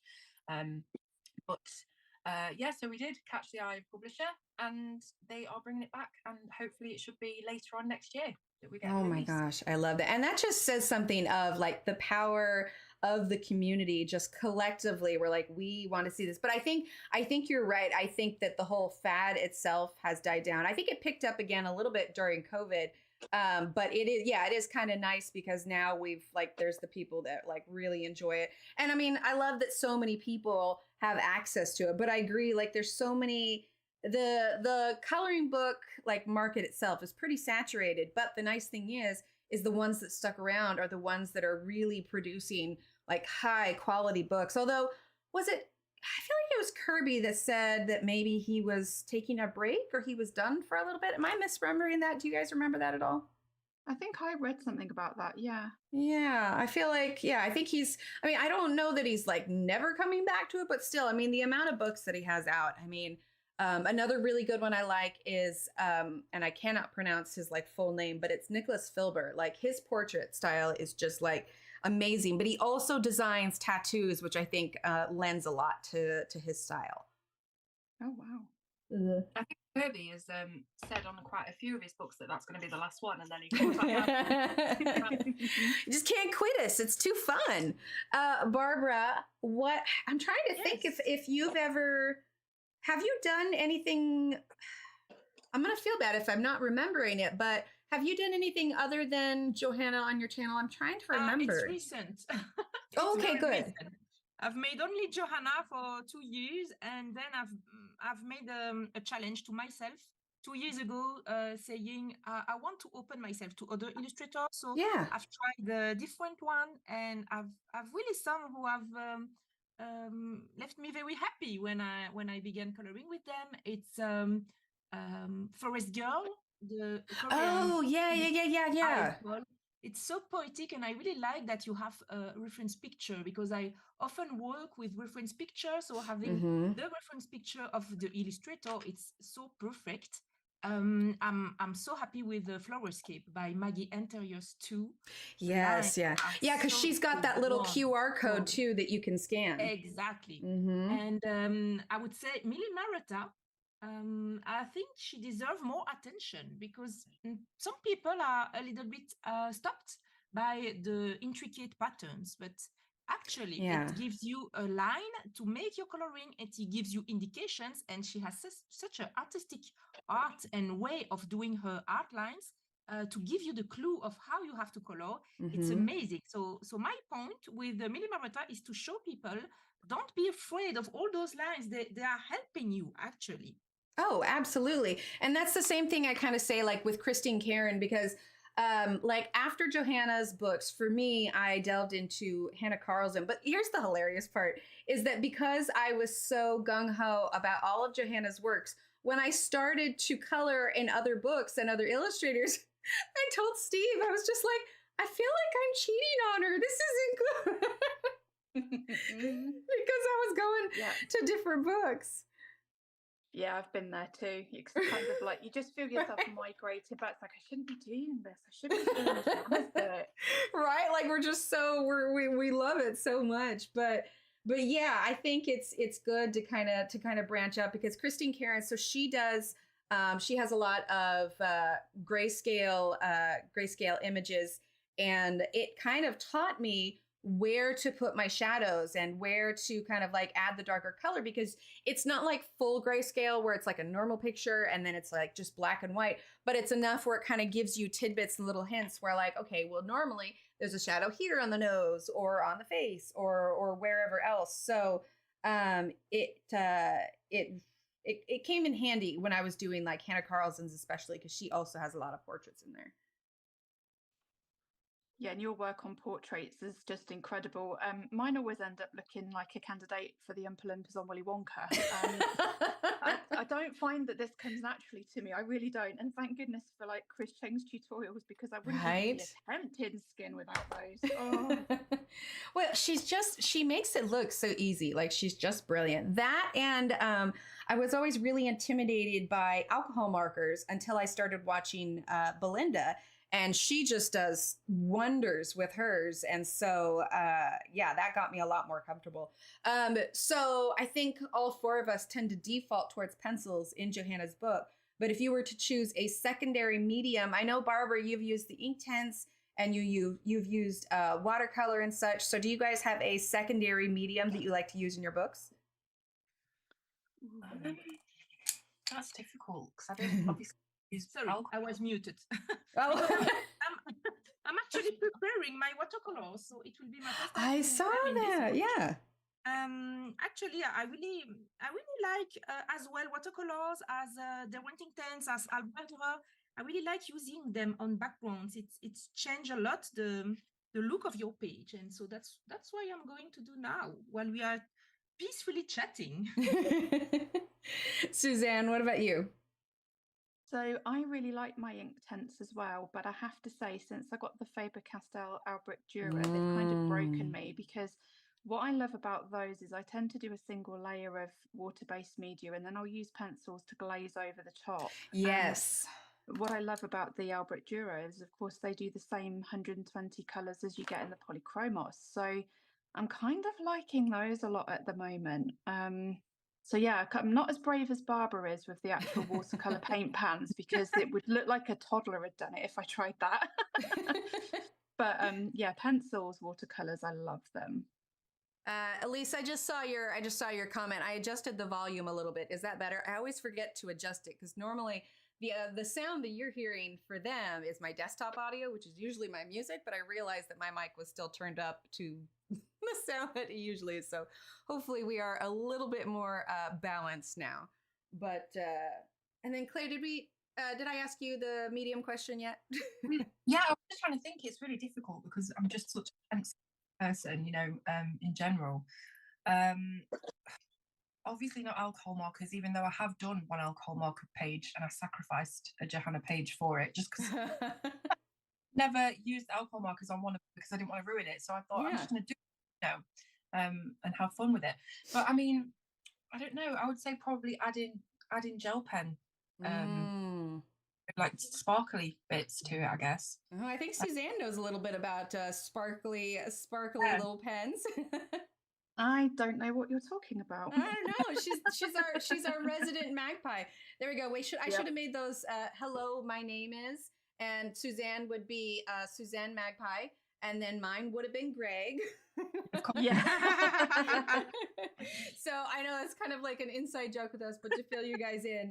So we did catch the eye of publisher, and they are bringing it back, and hopefully it should be later on next year that we get released. My gosh, I love that. And that just says something of like the power of the community, just collectively we're like, we want to see this. But I think you're right. I think that the whole fad itself has died down. I think it picked up again a little bit during COVID. But it is kind of nice because now there's the people that like really enjoy it. And I mean, I love that so many people have access to it, but I agree, like there's so many, the coloring book like market itself is pretty saturated, but the nice thing is the ones that stuck around are the ones that are really producing like high quality books. Although, was it feel like it was Kirby that said that maybe he was taking a break or he was done for a little bit. Am I misremembering that? Do you guys remember that at all? I think I read something about that. Yeah. Yeah, I feel like, yeah, I think I mean, I don't know that he's like never coming back to it, but still, I mean, the amount of books that he has out, I mean, another really good one I like is, and I cannot pronounce his like full name, but it's Nicholas Filbert. Like his portrait style is just like amazing, but he also designs tattoos, which I think lends a lot to his style. Oh, wow. I think Kirby has said on quite a few of his books that that's going to be the last one, and then he comes back out. You just can't quit us. It's too fun. Barbara, what I'm trying to think if you've ever, have you done anything? I'm going to feel bad if I'm not remembering it, but have you done anything other than Johanna on your channel? I'm trying to remember. It's recent. Oh, okay, good. Recent. I've made only Johanna for 2 years, and then I've made a challenge to myself 2 years ago, saying I want to open myself to other illustrators. So yeah, I've tried a different one, and I've really some who have left me very happy when I began coloring with them. It's Forest Girl, the Korean. Oh yeah. It's so poetic, and I really like that you have a reference picture, because I often work with reference pictures, so having the reference picture of the illustrator, it's so perfect. I'm so happy with the Flowerscape by Maggie Interiors too. Yes, because she's got that little QR code too that you can scan. Exactly. And I would say Millie Marata, I think she deserves more attention, because some people are a little bit stopped by the intricate patterns, but actually it gives you a line to make your coloring, and it gives you indications, and she has such an artistic art and way of doing her art lines to give you the clue of how you have to color. It's amazing. So my point with Millie Marata is to show people, don't be afraid of all those lines. They are helping you actually. Oh, absolutely. And that's the same thing I kind of say like with Christine Karen, because like after Johanna's books, for me, I delved into Hannah Carlson. But here's the hilarious part, is that because I was so gung-ho about all of Johanna's works, when I started to color in other books and other illustrators, I told Steve, I was just like, I feel like I'm cheating on her. This isn't good. Because I was going to different books. Yeah, I've been there too. It's kind of like you just feel yourself migrated back. It's like, I shouldn't be doing this. I should be doing this. Right? Like we're just so we love it so much. But yeah, I think it's good to kind of branch up, because Christine Karen, so she does she has a lot of grayscale images, and it kind of taught me where to put my shadows and where to kind of like add the darker color, because it's not like full grayscale where it's like a normal picture and then it's like just black and white, but it's enough where it kind of gives you tidbits and little hints where like, okay, well, normally there's a shadow here on the nose or on the face or wherever else. So it came in handy when I was doing like Hannah Carlson's, especially because she also has a lot of portraits in there. Yeah, and your work on portraits is just incredible. Mine always end up looking like a candidate for the Oompa Loompas on Willy Wonka. I don't find that this comes naturally to me. I really don't. And thank goodness for like Chris Cheng's tutorials, because I wouldn't even be attempting skin without those. Oh. Well, she makes it look so easy. Like she's just brilliant. That, and I was always really intimidated by alcohol markers until I started watching Belinda. And she just does wonders with hers. And so, yeah, that got me a lot more comfortable. So I think all four of us tend to default towards pencils in Johanna's book. But if you were to choose a secondary medium, I know, Barbara, you've used the Inktense and you've used watercolor and such. So do you guys have a secondary medium that you like to use in your books? That's difficult, because I don't obviously. Sorry, I was muted. Oh. I'm actually preparing my watercolors, so it will be my first time. I saw that, yeah. Actually, I really like as well watercolors as the Inktense, as Alberdra. I really like using them on backgrounds. It's changed a lot the look of your page, and so that's why I'm going to do now while we are peacefully chatting. Suzanne, what about you? So I really like my ink tints as well, but I have to say, since I got the Faber-Castell Albrecht Dürer, they've kind of broken me, because what I love about those is I tend to do a single layer of water-based media, and then I'll use pencils to glaze over the top. Yes. What I love about the Albrecht Dürer is, of course, they do the same 120 colours as you get in the polychromos. So I'm kind of liking those a lot at the moment. So yeah, I'm not as brave as Barbara is with the actual watercolor paint pans, because it would look like a toddler had done it if I tried that. But yeah, pencils, watercolors, I love them. Elise, I just saw your comment. I adjusted the volume a little bit. Is that better? I always forget to adjust it because normally the sound that you're hearing for them is my desktop audio, which is usually my music, but I realized that my mic was still turned up to the sound that it usually is. So hopefully we are a little bit more balanced now. But and then Claire, did I ask you the medium question yet? Yeah, I was just trying to think. It's really difficult because I'm just such a pencil person, you know, in general. Obviously not alcohol markers, even though I have done one alcohol marker page and I sacrificed a Johanna page for it, just because never used alcohol markers on one of them because I didn't want to ruin it. So I thought I'm just going to do it, you know, and have fun with it. But I mean, I don't know. I would say probably adding gel pen, like sparkly bits to it, I guess. Oh, I think Suzanne knows a little bit about sparkly little pens. I don't know what you're talking about. I don't know. She's our resident magpie. There we go. Wait, I should have made those. Hello, my name is, and Suzanne would be Suzanne Magpie, and then mine would have been Greg. Yeah. So I know that's kind of like an inside joke with us, but to fill you guys in,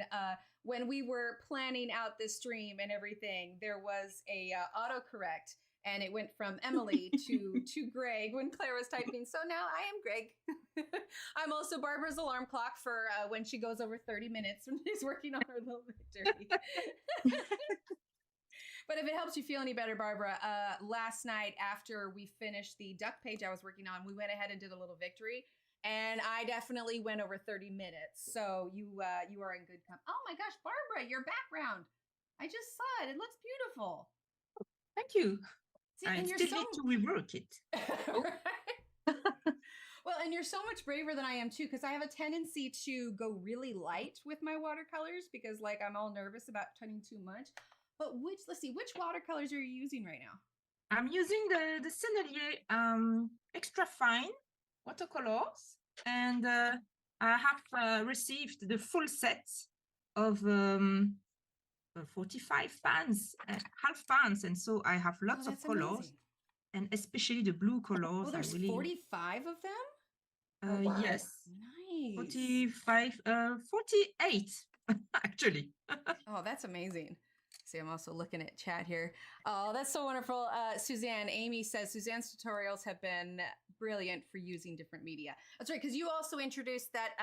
when we were planning out this stream and everything, there was a autocorrect. And it went from Emily to Greg when Claire was typing. So now I am Greg. I'm also Barbara's alarm clock for when she goes over 30 minutes when she's working on her little victory. But if it helps you feel any better, Barbara, last night after we finished the duck page I was working on, we went ahead and did a little victory. And I definitely went over 30 minutes. So you are in good company. Oh my gosh, Barbara, your background. I just saw it. It looks beautiful. Thank you. See, I still need to rework it. Well, and you're so much braver than I am too, because I have a tendency to go really light with my watercolors because like I'm all nervous about turning too much. But let's see, which watercolors are you using right now? I'm using the Sennelier extra fine watercolors, and I have received the full set of 45 pans, half pans, and so I have lots of colors, amazing. And especially the blue colors. Oh, there's 45 of them? Wow. Yes. Nice. 45, 48, actually. Oh, that's amazing. See, I'm also looking at chat here. Oh, that's so wonderful. Suzanne, Amy says, Suzanne's tutorials have been brilliant for using different media. That's right, because you also introduced that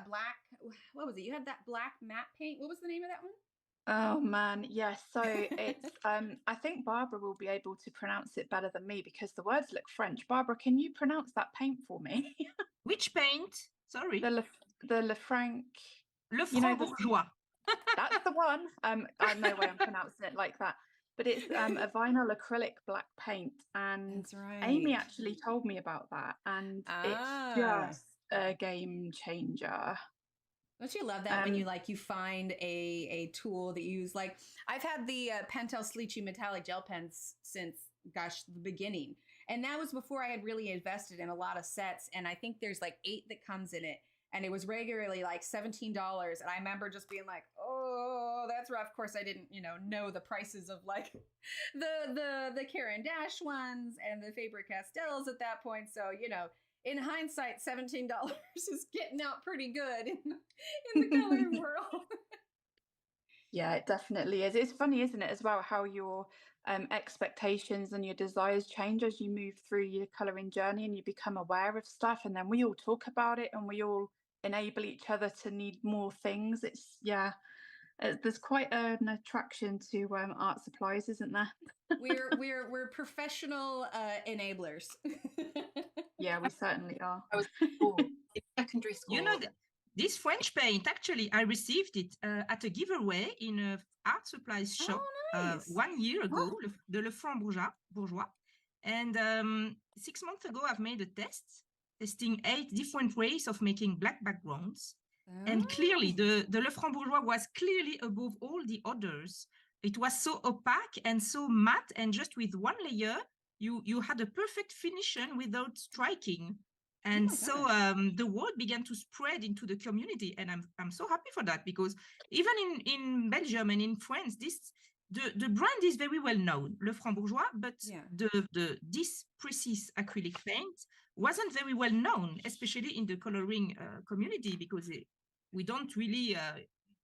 black, what was it? You had that black matte paint. What was the name of that one? Oh man, yes. So it's I think Barbara will be able to pronounce it better than me because the words look French. Barbara, can you pronounce that paint for me? Which paint? Sorry. The Lefranc. Le Franc Bourgeois. That's the one. I know why I'm pronouncing it like that. But it's a vinyl acrylic black paint. And that's right. Amy actually told me about that. And it's just a game changer. Don't you love that when you find a tool that you use? Like I've had the Pentel Sleechy metallic gel pens since the beginning, and that was before I had really invested in a lot of sets. And I think there's like 8 that comes in it, and it was regularly like $17. And I remember just being like, oh, that's rough. Of course, I didn't know the prices of like the Caran d'Ache ones and the Faber-Castells at that point. So in hindsight, $17 is getting out pretty good in the coloring world. Yeah, it definitely is. It's funny, isn't it, as well, how your expectations and your desires change as you move through your coloring journey and you become aware of stuff. And then we all talk about it and we all enable each other to need more things. There's quite an attraction to art supplies, isn't there? We're professional enablers. Yeah, we certainly are. That was cool. in secondary school. You know, this French paint, actually, I received it at a giveaway in an art supplies shop nice. 1 year ago, the Lefranc Bourgeois. And 6 months ago, I've made a test, testing 8 different ways of making black backgrounds. And clearly, the Lefranc Bourgeois was clearly above all the others. It was so opaque and so matte, and just with one layer, you had a perfect finition without striking. And the word began to spread into the community, and I'm so happy for that, because even in Belgium and in France, the brand is very well known, Lefranc Bourgeois, but this precise acrylic paint wasn't very well known, especially in the coloring community, because we don't really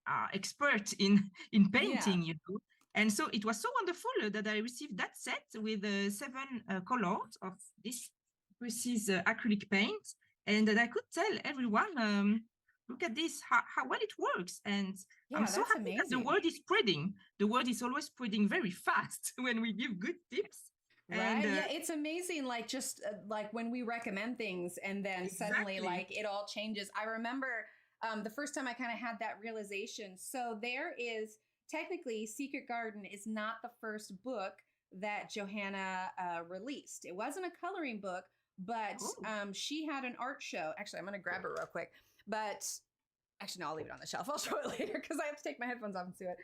are expert in painting, you know. And so it was so wonderful that I received that set with 7 colors of this precise acrylic paint, and that I could tell everyone, look at this, how well it works. And I'm so happy that the word is spreading. The word is always spreading very fast when we give good tips. Right. And, yeah, it's amazing. Like just like when we recommend things and then suddenly like it all changes. I remember the first time I kind of had that realization. So there is technically Secret Garden is not the first book that Johanna released. It wasn't a coloring book, but she had an art show. Actually, I'm going to grab it real quick. But actually, no, I'll leave it on the shelf. I'll show it later because I have to take my headphones off and see it.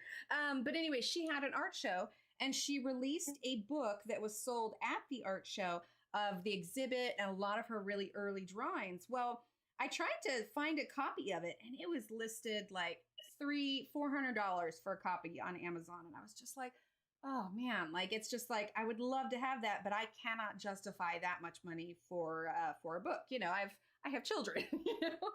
But anyway, she had an art show and she released a book that was sold at the art show of the exhibit and a lot of her really early drawings. Well, I tried to find a copy of it and it was listed like $400 for a copy on Amazon. And I was just like, oh man, like it's just like I would love to have that, but I cannot justify that much money for a book. You know, I have children, you know?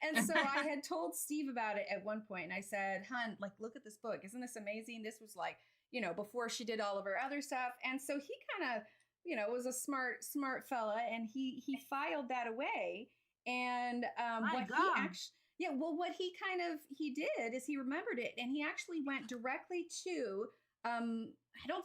And so I had told Steve about it at one point and I said, "Hun, like look at this book. Isn't this amazing?" This was like, you know, before she did all of her other stuff. And so he kind of, you know, was a smart fella and he filed that away. And what he did is he remembered it and he actually went directly to I don't know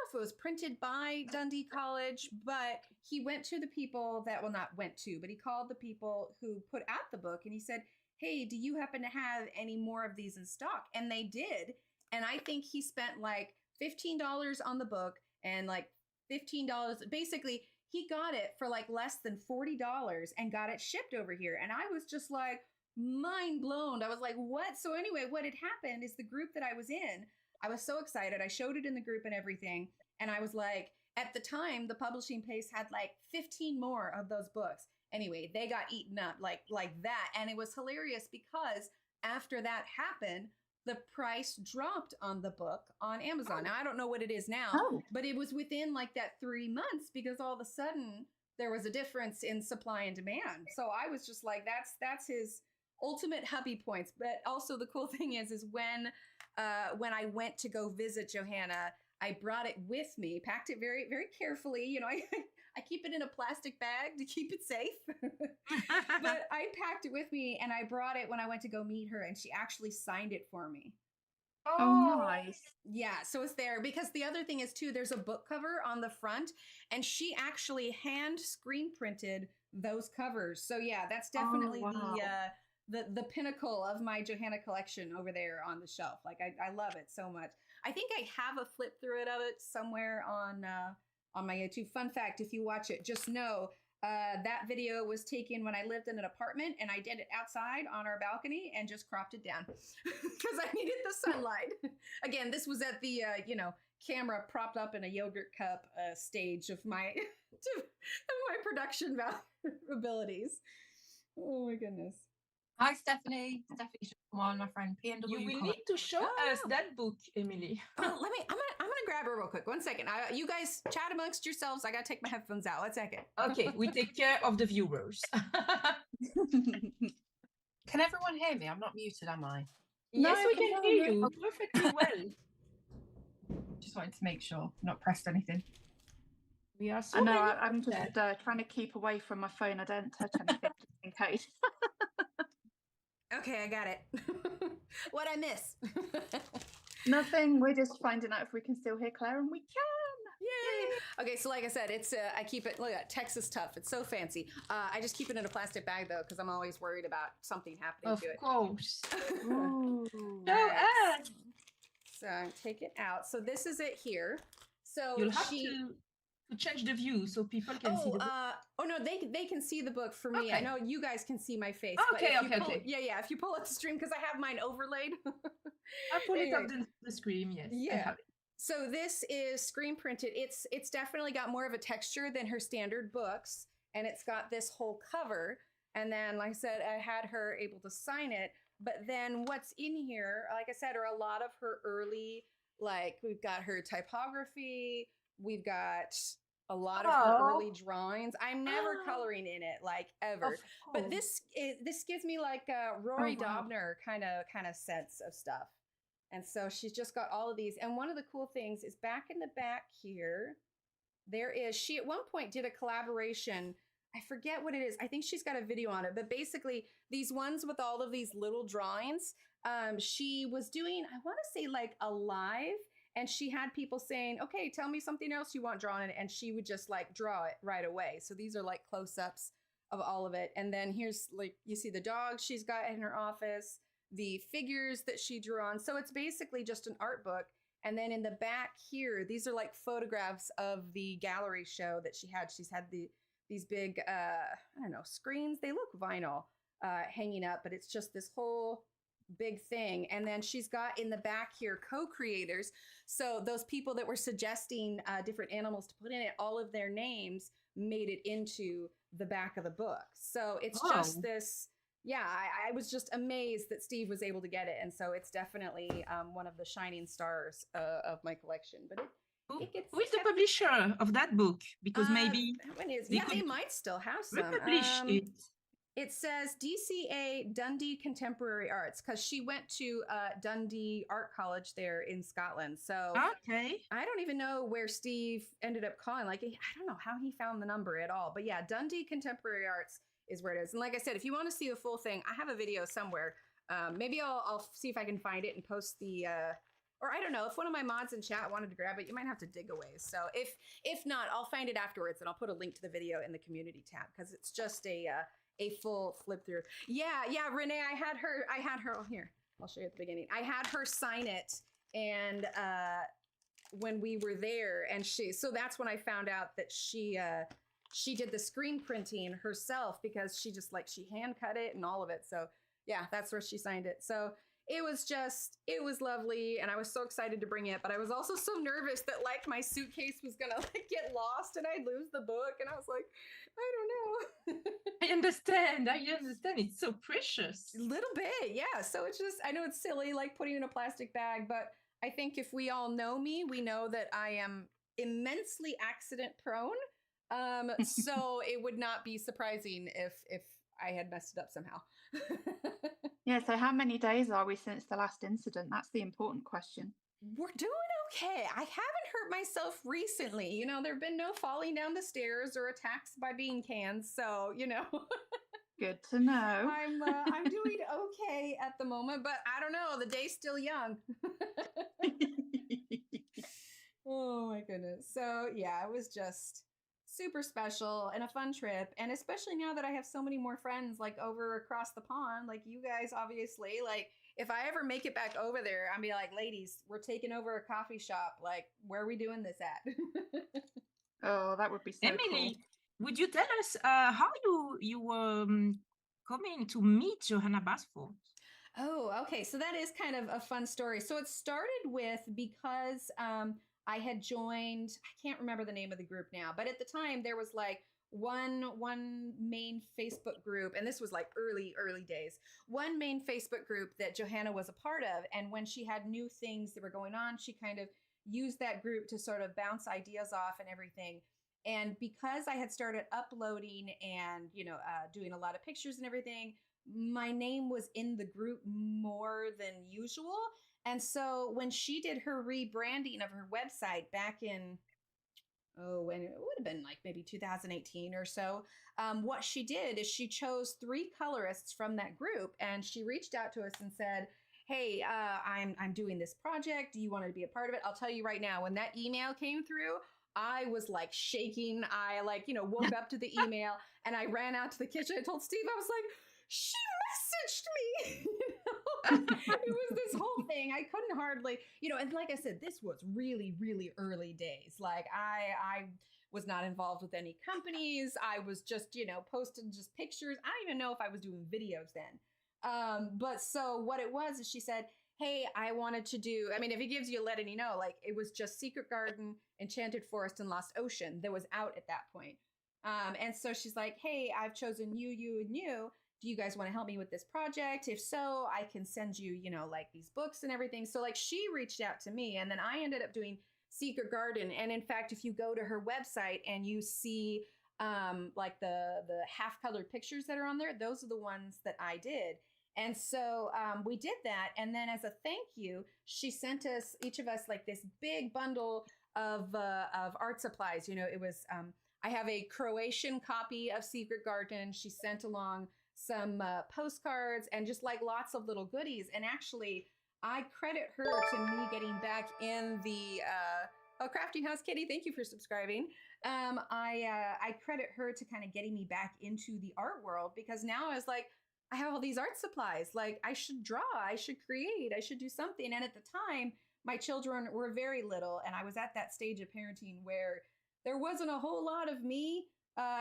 if it was printed by Dundee College, but he went to the people that, well, not went to, but he called the people who put out the book and he said, "Hey, do you happen to have any more of these in stock?" And they did. And I think he spent like $15 on the book and like $15. Basically, he got it for like less than $40 and got it shipped over here. And I was just like mind blown. I was like, what? So anyway, what had happened is the group that I was in, I was so excited. I showed it in the group and everything. And I was like, at the time, the publishing place had like 15 more of those books. Anyway, they got eaten up like that. And it was hilarious because after that happened, the price dropped on the book on Amazon. Now, I don't know what it is now, but it was within like that 3 months because all of a sudden there was a difference in supply and demand. So I was just like, that's his ultimate hubby points. But also the cool thing is when I went to go visit Johanna, I brought it with me, packed it very, very carefully. You know, I keep it in a plastic bag to keep it safe. But I packed it with me and I brought it when I went to go meet her and she actually signed it for me. Oh, nice. Yeah, so it's there because the other thing is too, there's a book cover on the front and she actually hand screen printed those covers. So yeah, that's definitely the pinnacle of my Johanna collection over there on the shelf. Like I love it so much. I think I have a flip through it of it somewhere on my YouTube. Fun fact, if you watch it, just know that video was taken when I lived in an apartment and I did it outside on our balcony and just cropped it down because I needed the sunlight. Again, this was at the, camera propped up in a yogurt cup stage of my, my production abilities. Oh my goodness. Hi, Stephanie. Stephanie should come on, my friend. PNW. You will need to show us that book, Emily. I'm gonna grab her real quick. 1 second. You guys chat amongst yourselves. I gotta take my headphones out. 1 second. Okay, we take care of the viewers. Can everyone hear me? I'm not muted, am I? Yes, we can hear you perfectly well. Just wanted to make sure, not pressed anything. We are so I know, I'm just trying to keep away from my phone. I don't touch anything just in case. Okay, I got it. What'd I miss? Nothing. We're just finding out if we can still hear Claire, and we can. Yay! Okay, so like I said, it's I keep it. Look at Texas Tough. It's so fancy. I just keep it in a plastic bag though, because I'm always worried about something happening Of to it. course. Ooh. Show Right. us. So take it out. So this is it here. So You'll have to change the view so people can see the book. Oh no, they can see the book for me. I Okay. know you guys can see my face. Okay, but if you okay. Yeah, if you pull up the stream, because I have mine overlaid. I'll pull it Anyway. up the screen. Yes. I Yeah. have it. So this is screen printed. It's definitely got more of a texture than her standard books, and it's got this whole cover. And then, like I said, I had her able to sign it. But then what's in here, like I said, are a lot of her early, like we've got her typography, we've got a lot of her early drawings. I'm never coloring in it, like ever. But this gives me like a Rory Dobner kind of sense of stuff. And so she's just got all of these. And one of the cool things is back in the back here, she at one point did a collaboration. I forget what it is. I think she's got a video on it, but basically these ones with all of these little drawings, she was doing, I want to say like a live, and she had people saying, okay, tell me something else you want drawn in it. And she would just like draw it right away. So these are like close-ups of all of it. And then here's like, you see the dog she's got in her office, the figures that she drew on. So it's basically just an art book. And then in the back here, these are like photographs of the gallery show that she had. She's had these big, I don't know, screens. They look vinyl hanging up, but it's just this whole big thing. And then she's got in the back here co-creators. So those people that were suggesting different animals to put in it, all of their names made it into the back of the book. So it's just this. Yeah, I was just amazed that Steve was able to get it. And so it's definitely one of the shining stars of my collection. But who is the publisher of that book? Because maybe that one is, they might still have some. Republish it. It says DCA Dundee Contemporary Arts, because she went to Dundee Art College there in Scotland. So okay, I don't even know where Steve ended up calling. Like, I don't know how he found the number at all. But yeah, Dundee Contemporary Arts is where it is. And like I said, if you want to see the full thing, I have a video somewhere. Maybe I'll see if I can find it and post the, or I don't know, if one of my mods in chat wanted to grab it, you might have to dig a ways. So if not, I'll find it afterwards and I'll put a link to the video in the community tab, because it's just a full flip through. Yeah, Renee, I had her, oh, here, I'll show you at the beginning. I had her sign it, and when we were there, and so that's when I found out that she did the screen printing herself, because she hand cut it and all of it. So yeah, that's where she signed it. So it was lovely. And I was so excited to bring it, but I was also so nervous that like my suitcase was going to like get lost and I'd lose the book. And I was like, I don't know. I understand. It's so precious. A little bit. Yeah. So it's just, I know it's silly, like putting in a plastic bag, but I think if we all know me, we know that I am immensely accident prone. So it would not be surprising if I had messed it up somehow. Yeah, so how many days are we since the last incident? That's the important question. We're doing okay. I haven't hurt myself recently. You know, there have been no falling down the stairs or attacks by bean cans. So, you know. Good to know. I'm doing okay at the moment, but I don't know. The day's still young. Oh my goodness. So yeah, it was just super special and a fun trip. And especially now that I have so many more friends like over across the pond, like you guys, obviously, like if I ever make it back over there, I'll be like, ladies, we're taking over a coffee shop. Like, where are we doing this at? Oh, that would be so Emily, cool. would you tell us how you were coming to meet Johanna Basford? Oh, okay. So that is kind of a fun story. So it started with, because I had joined, I can't remember the name of the group now, but at the time there was like one main Facebook group, and this was like early days, one main Facebook group that Johanna was a part of. And when she had new things that were going on, she kind of used that group to sort of bounce ideas off and everything. And because I had started uploading and, you know, doing a lot of pictures and everything, my name was in the group more than usual. And so when she did her rebranding of her website back in, when it would have been like maybe 2018 or so, what she did is she chose 3 colorists from that group, and she reached out to us and said, hey, I'm doing this project. Do you want to be a part of it? I'll tell you right now, when that email came through, I was like shaking. I like, you know, woke up to the email and I ran out to the kitchen. I told Steve, I was like, she messaged me. You know? It was this whole thing. I couldn't hardly, you know, and like I said, this was really, really early days. Like I was not involved with any companies. I was just, you know, posting just pictures. I don't even know if I was doing videos then. But so what it was is she said, hey, I wanted to do, I mean, if it gives you letting you know, like it was just Secret Garden, Enchanted Forest, and Lost Ocean that was out at that point. And so she's like, hey, I've chosen you, you, and you. Do you guys want to help me with this project? If so, I can send you, you know, like these books and everything. So like she reached out to me and then I ended up doing Secret Garden. And in fact, if you go to her website and you see like the half colored pictures that are on there, those are the ones that I did. And so we did that. And then as a thank you, she sent us, each of us, like this big bundle of art supplies. You know, it was, I have a Croatian copy of Secret Garden. She sent along some postcards and just like lots of little goodies. And actually, I credit her to me getting back in the, Crafting House Kitty, thank you for subscribing. I credit her to kind of getting me back into the art world because now I was like, I have all these art supplies. Like I should draw, I should create, I should do something. And at the time, my children were very little. And I was at that stage of parenting where there wasn't a whole lot of me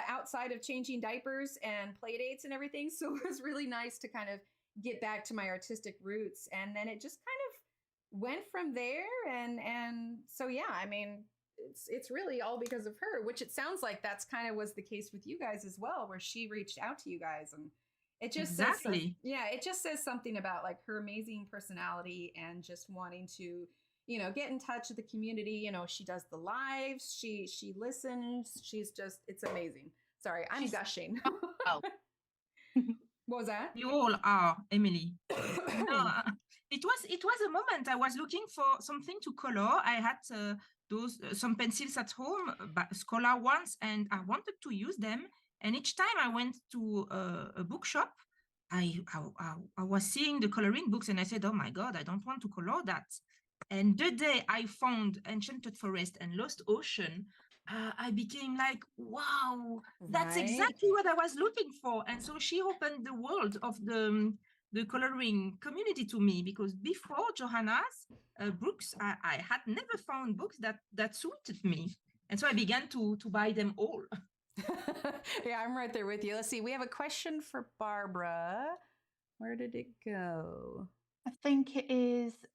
outside of changing diapers and play dates and everything. So it was really nice to kind of get back to my artistic roots. And then it just kind of went from there. And so, yeah, I mean, it's really all because of her, which it sounds like that's kind of was the case with you guys as well, where she reached out to you guys and it just exactly. It just says something about like her amazing personality and just wanting to, you know, get in touch with the community. You know, she does the lives, she listens, she's just, it's amazing. Sorry, I'm gushing. Oh. What was that? You all are, Emily. No, it was a moment I was looking for something to color. I had those some pencils at home, scholar ones, and I wanted to use them. And each time I went to a bookshop, I was seeing the coloring books and I said, oh my God, I don't want to color that. And the day I found Enchanted Forest and Lost Ocean, I became like, wow, that's exactly what I was looking for. And so she opened the world of the coloring community to me, because before Johanna's books, I had never found books that suited me. And so I began to buy them all. Yeah, I'm right there with you. Let's see. We have a question for Barbara. Where did it go? I think it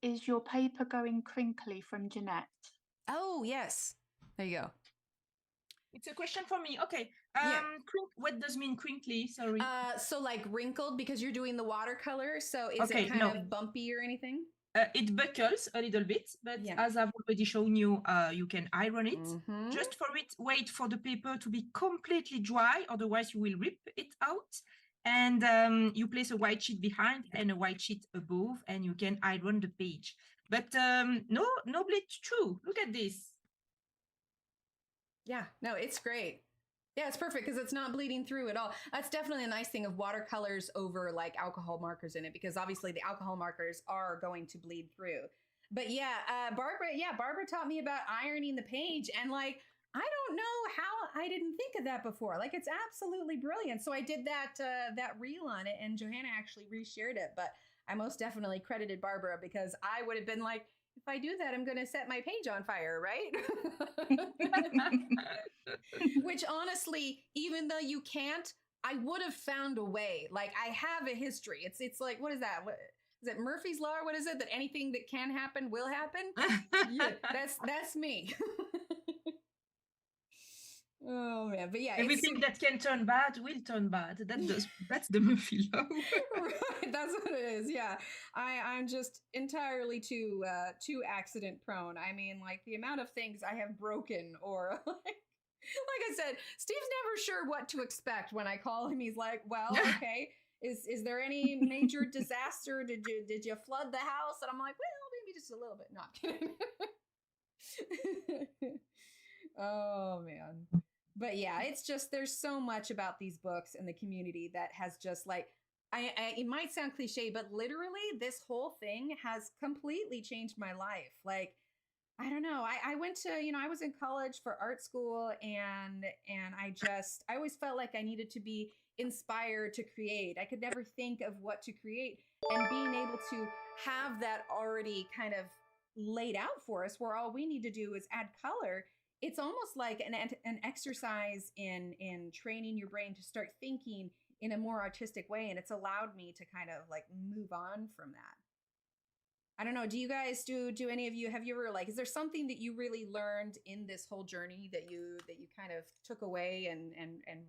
is your paper going crinkly from Jeanette? Oh, yes. There you go. It's a question for me. Okay. Yeah. What does mean crinkly? Sorry. So like wrinkled because you're doing the watercolor. So is it kind of bumpy or anything? It buckles a little bit, but as I've already shown you, you can iron it. Mm-hmm. Just for it, wait for the paper to be completely dry, otherwise you will rip it out. And you place a white sheet behind and a white sheet above, and you can iron the page. But no bleed through. Look at this. Yeah, no, it's great. Yeah, it's perfect because it's not bleeding through at all. That's definitely a nice thing of watercolors over like alcohol markers in it, because obviously the alcohol markers are going to bleed through. But yeah, Barbara taught me about ironing the page, and like, I don't know how I didn't think of that before. Like, it's absolutely brilliant. So I did that reel on it, and Johanna actually reshared it. But I most definitely credited Barbara, because I would have been like, if I do that, I'm going to set my page on fire, right? Which honestly, even though you can't, I would have found a way. Like, I have a history. It's like, what is that? Is it Murphy's Law? What is it? That anything that can happen will happen? Yeah, that's me. Oh man, but yeah, everything that can turn bad will turn bad. That's the Murphy Law. Right, that's what it is. Yeah, I'm just entirely too accident prone. I mean, like the amount of things I have broken, or like I said, Steve's never sure what to expect when I call him. He's like, well, okay, is there any major disaster? Did you flood the house? And I'm like, well, maybe just a little bit. Not kidding. Oh man. But yeah, it's just, there's so much about these books and the community that has just like, it might sound cliche, but literally this whole thing has completely changed my life. Like, I don't know. I went to, I was in college for art school, and I always felt like I needed to be inspired to create. I could never think of what to create, and being able to have that already kind of laid out for us, where all we need to do is add color. It's almost like an exercise in training your brain to start thinking in a more artistic way, and it's allowed me to kind of like move on from that. I don't know. Do you guys do any of you, have you ever, like, is there something that you really learned in this whole journey that you kind of took away and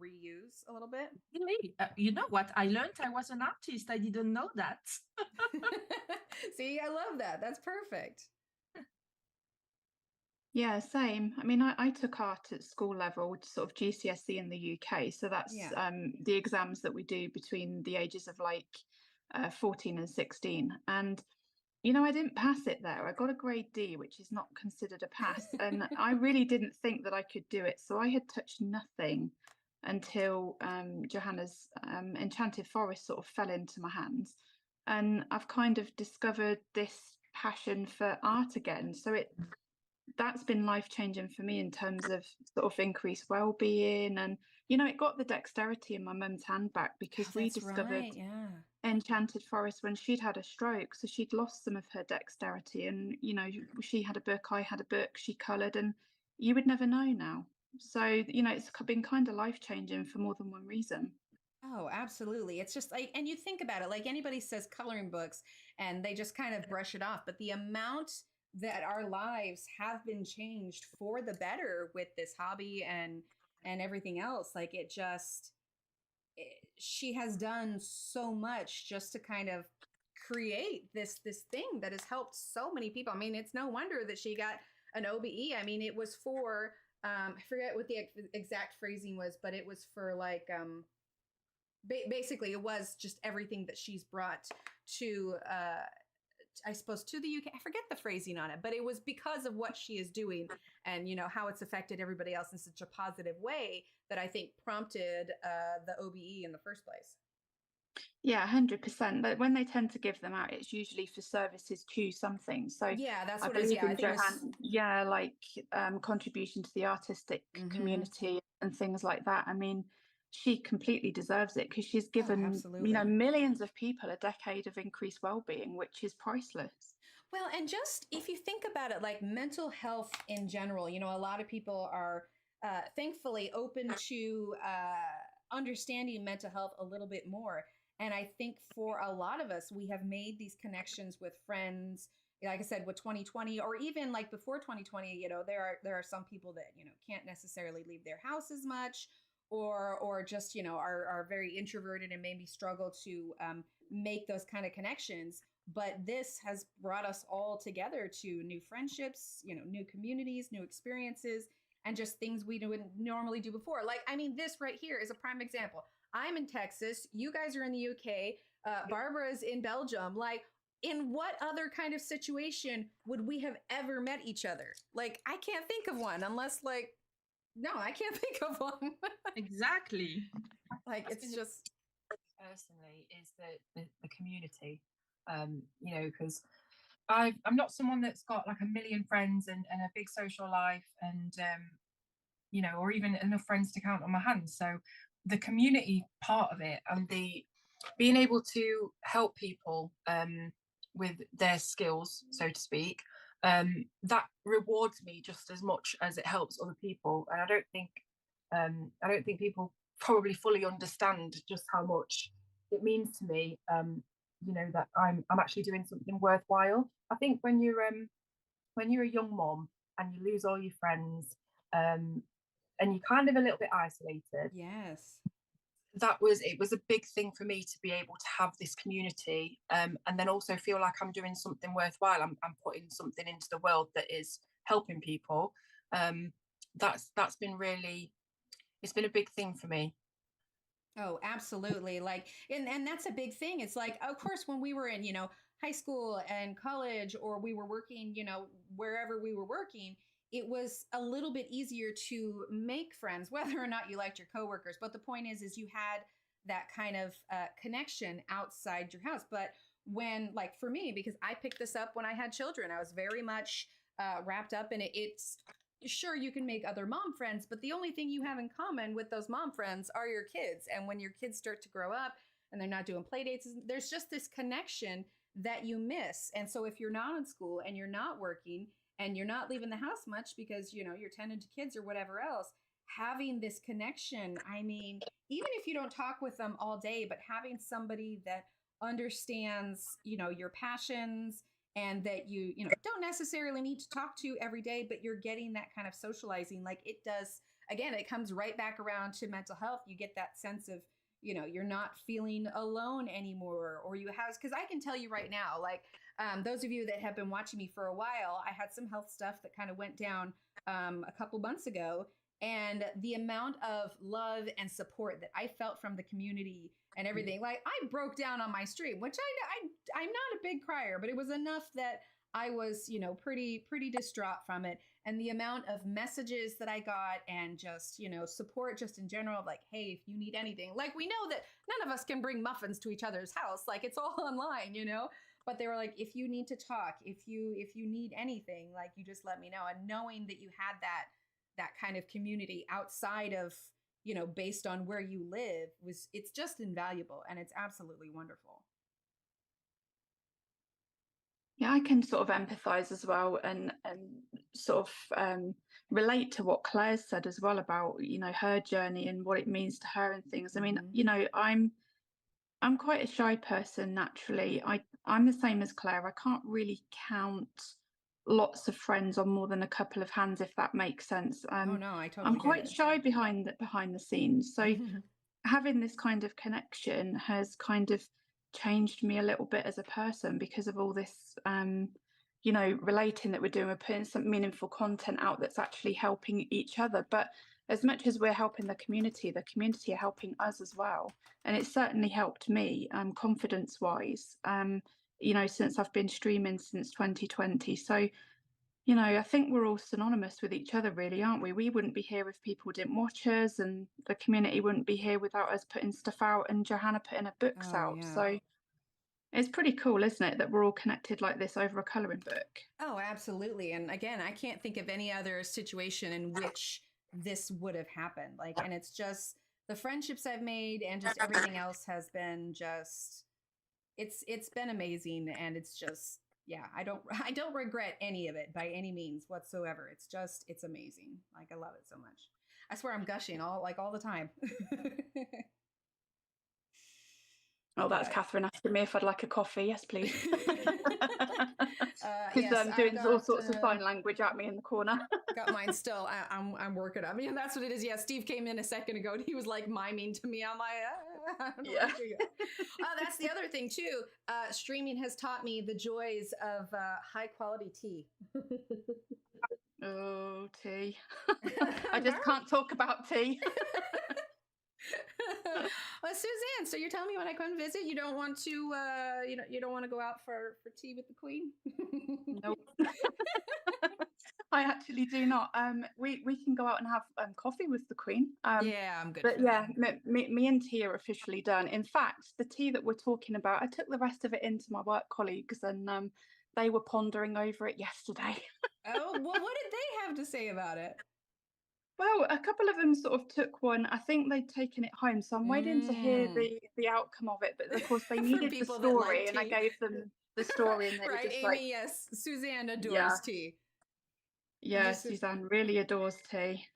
reuse a little bit? Really? You know what? I learned I was an artist. I didn't know that. See, I love that. That's perfect. Yeah, same. I mean, I took art at school level, which is sort of GCSE in the UK. So that's Yeah. the exams that we do between the ages of like 14 and 16. And, I didn't pass it there. I got a grade D, which is not considered a pass. And I really didn't think that I could do it. So I had touched nothing until Johanna's Enchanted Forest sort of fell into my hands. And I've kind of discovered this passion for art again. So that's been life changing for me in terms of sort of increased well-being. And it got the dexterity in my mum's hand back, because we That's discovered right. Yeah. Enchanted Forest when she'd had a stroke, so she'd lost some of her dexterity. And she had a book, I had a book, she colored, and you would never know now. So it's been kind of life changing for more than one reason. Oh, absolutely. It's just like, and you think about it, like anybody says coloring books and they just kind of brush it off. But the amount that our lives have been changed for the better with this hobby and everything else, like she has done so much just to kind of create this thing that has helped so many people. I mean, it's no wonder that she got an OBE. I mean, it was for I forget what the exact phrasing was, but it was for like basically it was just everything that she's brought to I suppose to the UK. I forget the phrasing on it, but it was because of what she is doing and how it's affected everybody else in such a positive way that I think prompted the OBE in the first place. Yeah, 100%. But when they tend to give them out, it's usually for services to something. So Yeah, that's I what it is. believe Yeah, I in think it was. Johanna, like contribution to the artistic Mhm. community and things like that. I mean, she completely deserves it, because she's Oh, given, absolutely. millions of people a decade of increased well-being, which is priceless. Well, and just if you think about it, like mental health in general, a lot of people are thankfully open to understanding mental health a little bit more. And I think for a lot of us, we have made these connections with friends. Like I said, with 2020, or even like before 2020, there are some people that can't necessarily leave their house as much, or just are very introverted and maybe struggle to make those kind of connections. But this has brought us all together to new friendships, new communities, new experiences, and just things we wouldn't normally do before. Like, I mean, this right here is a prime example. I'm in Texas, you guys are in the UK, Barbara's in Belgium. Like, in what other kind of situation would we have ever met each other? Like, I can't think of one unless, like, no, I can't think of one. Exactly. Like, it's just personally is the community. Because I'm not someone that's got like a million friends and a big social life, and or even enough friends to count on my hands. So the community part of it, and the being able to help people with their skills, so to speak, that rewards me just as much as it helps other people. And I don't think people probably fully understand just how much it means to me. That I'm actually doing something worthwhile. I think when you're a young mom and you lose all your friends, and you're kind of a little bit isolated, yes. it was a big thing for me to be able to have this community, and then also feel like I'm doing something worthwhile. I'm putting something into the world that is helping people. That's been really, it's been a big thing for me. Oh, absolutely. Like, and that's a big thing. It's like, of course, when we were in, high school and college, or we were working, wherever we were working, it was a little bit easier to make friends, whether or not you liked your coworkers. But the point is you had that kind of connection outside your house. But when, like for me, because I picked this up when I had children, I was very much wrapped up in it. It's sure you can make other mom friends, but the only thing you have in common with those mom friends are your kids. And when your kids start to grow up and they're not doing play dates, there's just this connection that you miss. And so if you're not in school and you're not working and you're not leaving the house much because, you know, you're tending to kids or whatever else, having this connection, I mean, even if you don't talk with them all day, but having somebody that understands, you know, your passions and that you know, don't necessarily need to talk to every day, but you're getting that kind of socializing. Like it does, again, it comes right back around to mental health. You get that sense of, you know, you're not feeling alone anymore, or you have, because I can tell you right now, like those of you that have been watching me for a while, I had some health stuff that kind of went down a couple months ago. And the amount of love and support that I felt from the community and everything, like I broke down on my stream, which I'm not a big crier, but it was enough that I was, you know, pretty distraught from it. And the amount of messages that I got and just, you know, support just in general, like, hey, if you need anything, like we know that none of us can bring muffins to each other's house, like it's all online, you know. But they were like, if you need to talk, if you need anything, like you just let me know. And knowing that you had that kind of community outside of, you know, based on where you live, it's just invaluable, and it's absolutely wonderful. Yeah, I can sort of empathize as well, and sort of relate to what Claire said as well about, you know, her journey and what it means to her and things. I mean, you know, I'm quite a shy person naturally. I'm the same as Claire. I can't really count lots of friends on more than a couple of hands, if that makes sense. Oh no, I totally I'm quite shy behind the scenes. So having this kind of connection has kind of changed me a little bit as a person because of all this, you know, relating that we're doing. We're putting some meaningful content out that's actually helping each other. But as much as we're helping the community are helping us as well. And it's certainly helped me, confidence wise, you know, since I've been streaming since 2020. So, you know, I think we're all synonymous with each other, really, aren't we? We wouldn't be here if people didn't watch us, and the community wouldn't be here without us putting stuff out and Johanna putting her books out. Yeah. So it's pretty cool, isn't it, that we're all connected like this over a colouring book? Oh, absolutely. And again, I can't think of any other situation in which this would have happened. Like, and it's just the friendships I've made and just everything else has been just, it's been amazing. And it's just, yeah, I don't regret any of it by any means whatsoever. It's just, it's amazing. Like, I love it so much. I swear I'm gushing all the time. Oh, that's Catherine asking me if I'd like a coffee. Yes, please. Yes, I'm doing all sorts of sign language at me in the corner. Got mine still. I'm working on. I mean, that's what it is. Yeah, Steve came in a second ago and he was like miming to me. I'm like, yeah. That's the other thing too. Streaming has taught me the joys of high quality tea. Oh, tea. I just can't talk about tea. Well, Suzanne, so you're telling me when I come visit, you don't want to, you don't want to go out for tea with the Queen? Nope. I actually do not. We can go out and have coffee with the Queen. Yeah, I'm good. But yeah, me and tea are officially done. In fact, the tea that we're talking about, I took the rest of it into my work colleagues, and they were pondering over it yesterday. Oh, well, what did they have to say about it? Well, a couple of them sort of took one. I think they'd taken it home, so I'm waiting to hear the outcome of it. But of course, they needed the story, like, and I gave them the story, and they right, were just Amy, like, yes, Suzanne adores tea. Yeah, Suzanne really adores tea.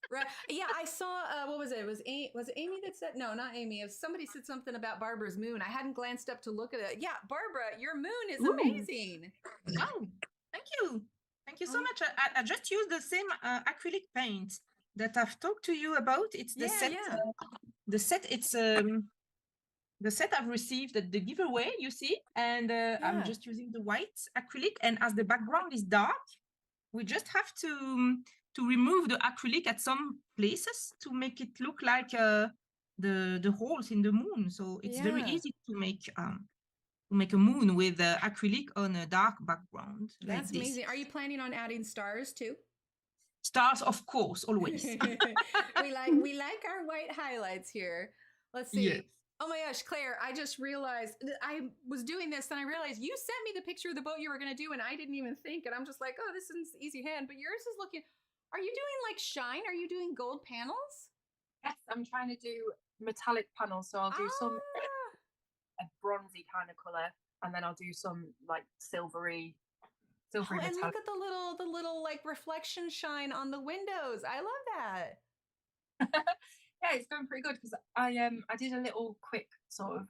Right. Yeah, I saw. What was it? Was it Amy that said? No, not Amy. If somebody said something about Barbara's moon, I hadn't glanced up to look at it. Yeah, Barbara, your moon is amazing. Oh, thank you. Thank you so much. I just used the same acrylic paint that I've talked to you about. It's the set. Yeah. The set. It's the set I've received at the giveaway. You see, and I'm just using the white acrylic. And as the background is dark, we just have to remove the acrylic at some places to make it look like the holes in the moon. So it's very easy to make a moon with acrylic on a dark background. That's like amazing. Are you planning on adding stars too? Stars, of course, always. we like our white highlights here. Let's see. Yes. Oh my gosh, Claire, I just realized I was doing this and I realized you sent me the picture of the boat you were going to do and I didn't even think. And I'm just like, oh, this is easy hand. But yours is looking, are you doing like shine? Are you doing gold panels? Yes, I'm trying to do metallic panels. So I'll do some a bronzy kind of color, and then I'll do some like silvery Oh, and metallic. look at the little like reflection shine on the windows. I love that. Yeah, it's going pretty good because I did a little quick sort of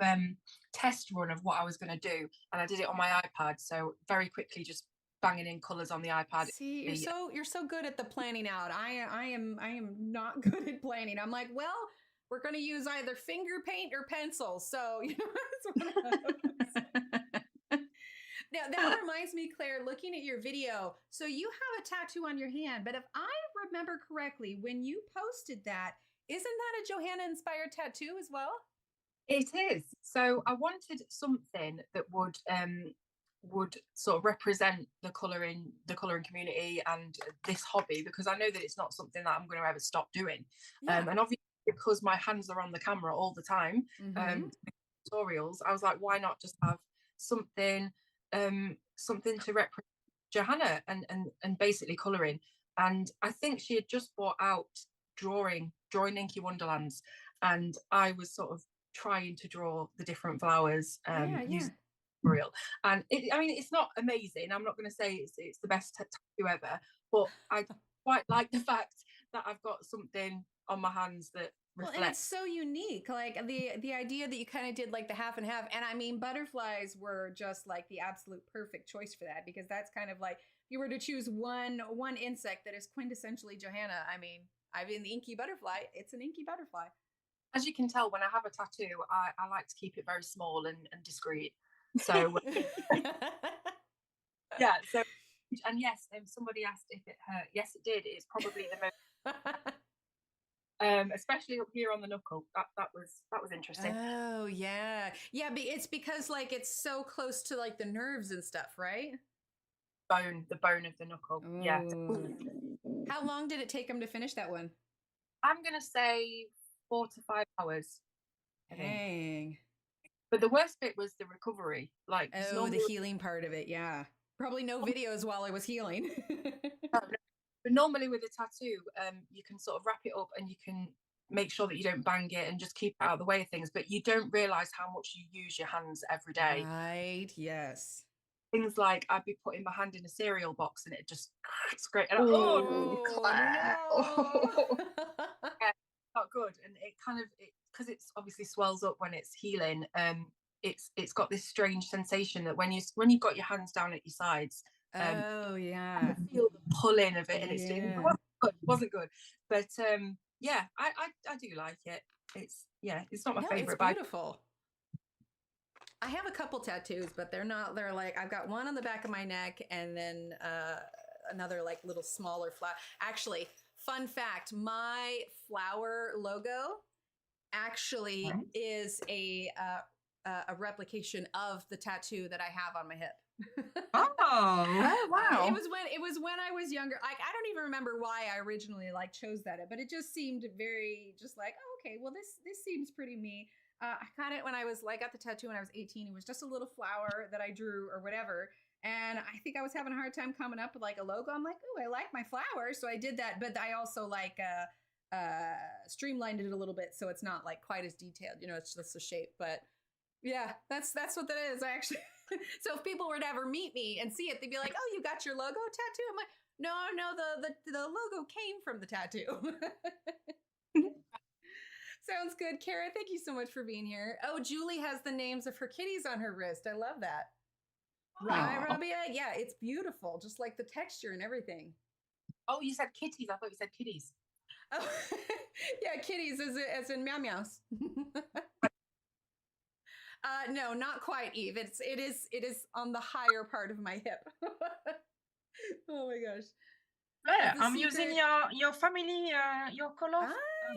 test run of what I was going to do, and I did it on my iPad. So very quickly, just banging in colors on the iPad. See, you're so good at the planning out. I am not good at planning. I'm like, well, we're going to use either finger paint or pencil. So you know, now that reminds me, Claire, looking at your video. So you have a tattoo on your hand, but if I remember correctly, when you posted that, isn't that a Johanna inspired tattoo as well? It is. So I wanted something that would sort of represent the colouring community and this hobby, because I know that it's not something that I'm going to ever stop doing. Yeah. And obviously because my hands are on the camera all the time, tutorials, I was like, why not just have something to represent Johanna and basically colouring. And I think she had just brought out drawing Inky Wonderlands, and I was sort of trying to draw the different flowers using tutorial. And it's not amazing. I'm not going to say it's the best tattoo ever, but I quite like the fact that I've got something on my hands that reflects. Well, and it's so unique. Like the idea that you kind of did like the half and half. And I mean, butterflies were just like the absolute perfect choice for that, because that's kind of like, if you were to choose one insect that is quintessentially Johanna, I mean, the inky butterfly, it's an inky butterfly. As you can tell, when I have a tattoo, I like to keep it very small and discreet. So yeah. So, and yes, somebody asked if it hurt. Yes, it did. It's probably the most, especially up here on the knuckle. That was interesting. Oh yeah, yeah. But it's because like it's so close to like the nerves and stuff, right? The bone of the knuckle. Ooh. Yeah. How long did it take him to finish that one? I'm gonna say 4 to 5 hours. Dang. But the worst bit was the recovery. Like, the healing part of it. Yeah. Probably no videos while I was healing. But normally with a tattoo, you can sort of wrap it up and you can make sure that you don't bang it and just keep it out of the way of things. But you don't realize how much you use your hands every day. Right. Yes. Things like I'd be putting my hand in a cereal box and it just scrape. Oh, Claire. No. Yeah, not good. And it kind of, because it's obviously swells up when it's healing. It's got this strange sensation that when you've got your hands down at your sides, oh yeah, you feel the pulling of it, and it wasn't good. But yeah, I do like it. It's not my favorite. It's beautiful. I have a couple tattoos, but they're like, I've got one on the back of my neck and then another like little smaller flower. Actually, fun fact, my flower logo actually is a replication of the tattoo that I have on my hip. Oh wow. It was when I was younger. Like, I don't even remember why I originally like chose that, but it just seemed very just like, oh, okay, well this seems pretty me. I got it when I got the tattoo when I was 18. It was just a little flower that I drew or whatever. And I think I was having a hard time coming up with like a logo. I'm like, oh, I like my flower. So I did that. But I also like streamlined it a little bit so it's not like quite as detailed. You know, it's just a shape. But yeah, that's what that is. I actually. So if people were to ever meet me and see it, they'd be like, oh, you got your logo tattoo? I'm like, no, the logo came from the tattoo. Sounds good. Kara, thank you so much for being here. Oh, Julie has the names of her kitties on her wrist. I love that. Right, Rabia? Yeah, it's beautiful. Just like the texture and everything. Oh, you said kitties. I thought you said kitties. Oh, yeah, kitties as in meow meows. No, not quite, Eve. It is on the higher part of my hip. Oh my gosh. Yeah, I'm using your family your color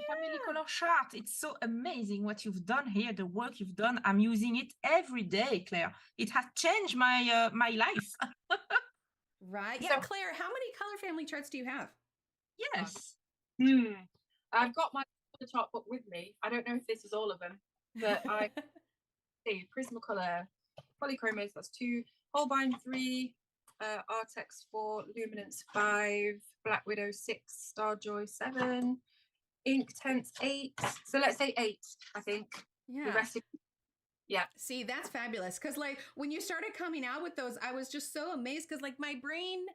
family color chart. It's so amazing what you've done here, the work you've done. I'm using it every day, Claire. It has changed my my life. Right. Yeah, so, Claire, how many color family charts do you have? Yes. I've got my color chart book with me. I don't know if this is all of them. But I see Prismacolor, Polychromos, that's 2, Holbein 3, Artex 4, Luminance 5, Black Widow 6, Starjoy 7, Inktense 8. So let's say 8, I think. Yeah. The rest of yeah. See, that's fabulous. Cause like when you started coming out with those, I was just so amazed because like my brain,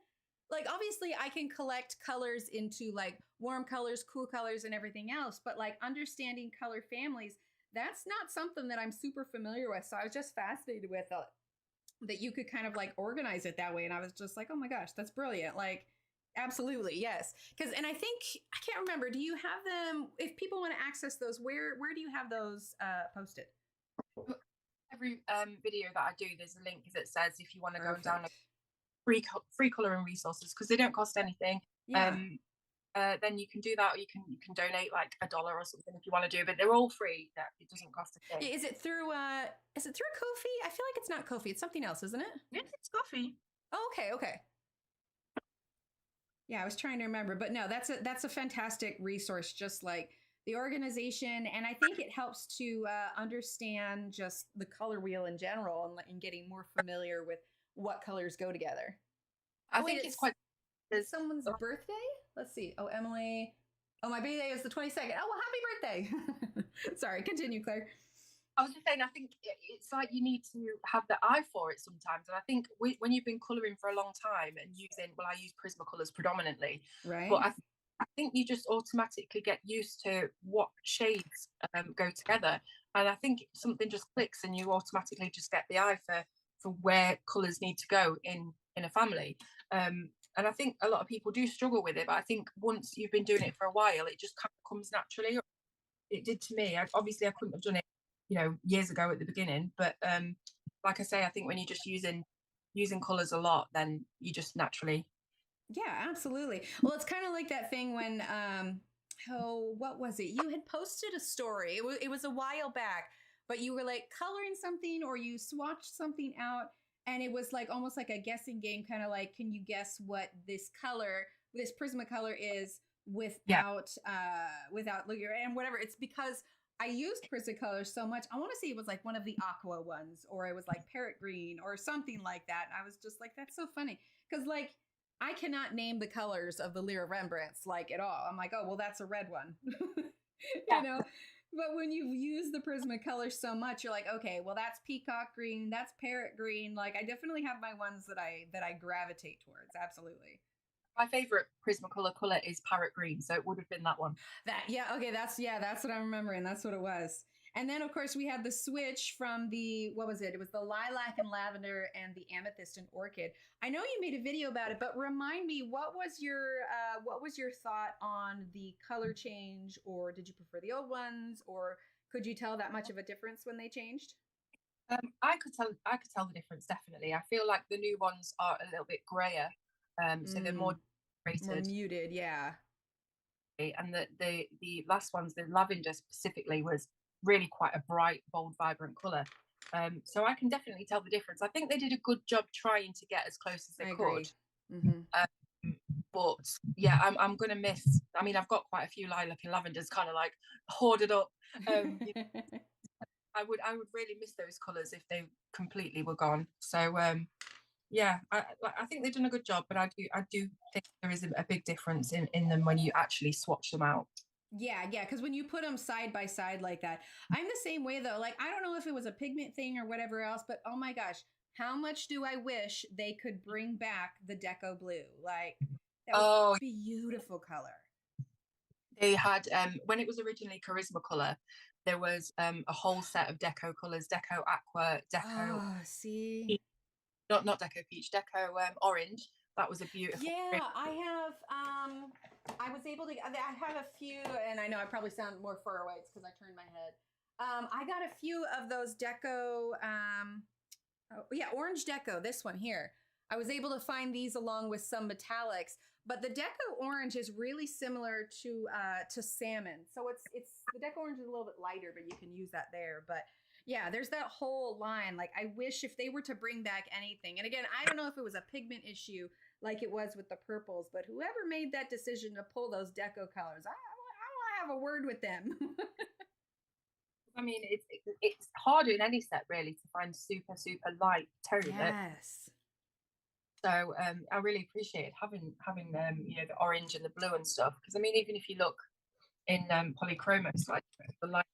like obviously I can collect colors into like warm colors, cool colors, and everything else, but like understanding color families, that's not something that I'm super familiar with. So I was just fascinated with that you could kind of like organize it that way. And I was just like, oh my gosh, that's brilliant. Like, absolutely, yes. Because, and I think, I can't remember, do you have them, if people want to access those, where do you have those posted? Every video that I do, there's a link that says if you want to go and Perfect. download free coloring resources because they don't cost anything. Yeah. Then you can do that, or you can donate like $1 or something if you want to do, but they're all free. That it doesn't cost a thing. Is it through Ko-fi? I feel like it's not Ko-fi. It's something else, isn't it? Yes, it's coffee. Oh, okay. Yeah, I was trying to remember, but no, that's a fantastic resource, just like the organization, and I think it helps to understand just the color wheel in general and getting more familiar with what colors go together. I think it's quite. Is someone's birthday? Let's see. Oh, Emily. Oh, my birthday is the 22nd. Oh, well, happy birthday. Sorry, continue, Claire. I was just saying, I think it's like you need to have the eye for it sometimes. And I think when you've been colouring for a long time and I use Prismacolors predominantly. Right. But I think you just automatically get used to what shades go together. And I think something just clicks and you automatically just get the eye for where colours need to go in a family. And I think a lot of people do struggle with it, but I think once you've been doing it for a while, it just kind of comes naturally. It did to me. Obviously, I couldn't have done it, years ago at the beginning. But like I say, I think when you're just using colours a lot, then you just naturally. Yeah, absolutely. Well, it's kind of like that thing when, what was it? You had posted a story. It was a while back, but you were like coloring something or you swatched something out. And it was like almost like a guessing game, kind of like, can you guess what this Prismacolor is without looking, and whatever. It's because I used Prismacolor so much. I want to say it was like one of the aqua ones, or it was like parrot green or something like that. And I was just like, that's so funny. Because like, I cannot name the colors of the Lyra Rembrandts like at all. I'm like, oh, well, that's a red one. You know? But when you've used the Prismacolor so much, you're like, okay, well, that's peacock green, that's parrot green. Like, I definitely have my ones that I gravitate towards. Absolutely. My favorite Prismacolor color is parrot green, so it would have been that one. That's what I'm remembering. That's what it was. And then, of course, we had the switch from what was it? It was the lilac and lavender and the amethyst and orchid. I know you made a video about it, but remind me, what was your thought on the color change, or did you prefer the old ones, or could you tell that much of a difference when they changed? I could tell the difference, definitely. I feel like the new ones are a little bit grayer, so they're more muted, yeah. And the last ones, the lavender specifically, was really quite a bright, bold, vibrant color. So I can definitely tell the difference. I think they did a good job trying to get as close as they could. Mm-hmm. But yeah, I'm gonna miss. I mean, I've got quite a few lilac and lavenders kind of like hoarded up. I would really miss those colors if they completely were gone. So yeah, I think they've done a good job, but I do think there is a big difference in them when you actually swatch them out. Yeah, because when you put them side by side like that, I'm the same way though. Like, I don't know if it was a pigment thing or whatever else, but oh my gosh, how much do I wish they could bring back the Deco Blue? Like, that was a beautiful color. They had, when it was originally Charismacolor, there was a whole set of Deco colors: Deco Aqua, Deco. Oh, see. Not Deco Peach, Deco Orange. That was a beautiful. Yeah, I have. I was able to. I have a few, and I know I probably sound more far away. It's because I turned my head. I got a few of those Deco. Orange Deco. This one here. I was able to find these along with some metallics, but the Deco Orange is really similar to salmon. So it's the Deco Orange is a little bit lighter, but you can use that there. But yeah, there's that whole line. Like, I wish if they were to bring back anything, and again, I don't know if it was a pigment issue like it was with the purples, but whoever made that decision to pull those Deco colors, I want to have a word with them. I mean, it's harder in any set really to find super light tone. Yes. So I really appreciated having you know, the orange and the blue and stuff, because I mean, even if you look in polychromos, like the light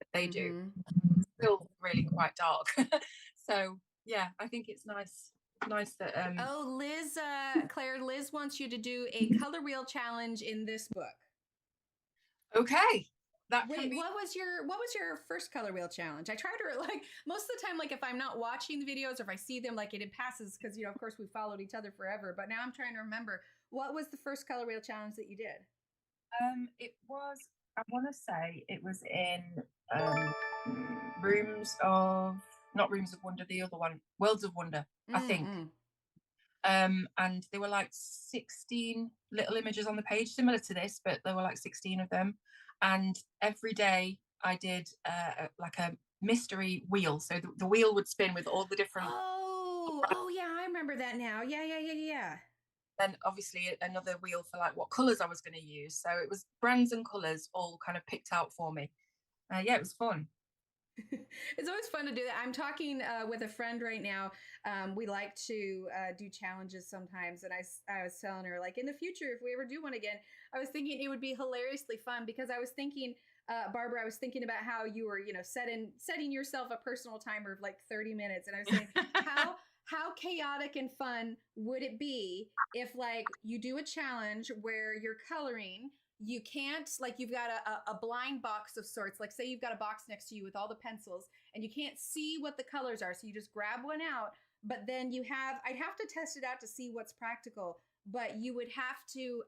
that they do, it's still really quite dark. So yeah, I think it's nice that Oh, Liz, Claire, Liz wants you to do a color wheel challenge in this book. okay. Wait, what was your first color wheel challenge? I try to, like, most of the time, like if I'm not watching the videos or if I see them, like it passes because, you know, of course we followed each other forever. But now I'm trying to remember, what was the first color wheel challenge that you did? It was, I want to say it was in not Rooms of Wonder, the other one, Worlds of Wonder, I think. And there were like 16 little images on the page, similar to this, but there were like 16 of them. And every day I did like a mystery wheel. So the wheel would spin with all the different. Oh yeah, I remember that now. Yeah. Then obviously another wheel for like what colors I was going to use. So it was brands and colors all kind of picked out for me. Yeah, it was fun. It's always fun to do that. I'm talking with a friend right now. We like to do challenges sometimes, and I was telling her, like, in the future, if we ever do one again, I was thinking it would be hilariously fun, because I was thinking, Barbara, I was thinking about how you were, you know, setting yourself a personal timer of like 30 minutes, and I was saying how chaotic and fun would it be if, like, you do a challenge where you're coloring. You can't, like, you've got a blind box of sorts. Like, say you've got a box next to you with all the pencils and you can't see what the colors are. So you just grab one out, but then I'd have to test it out to see what's practical, but you would have to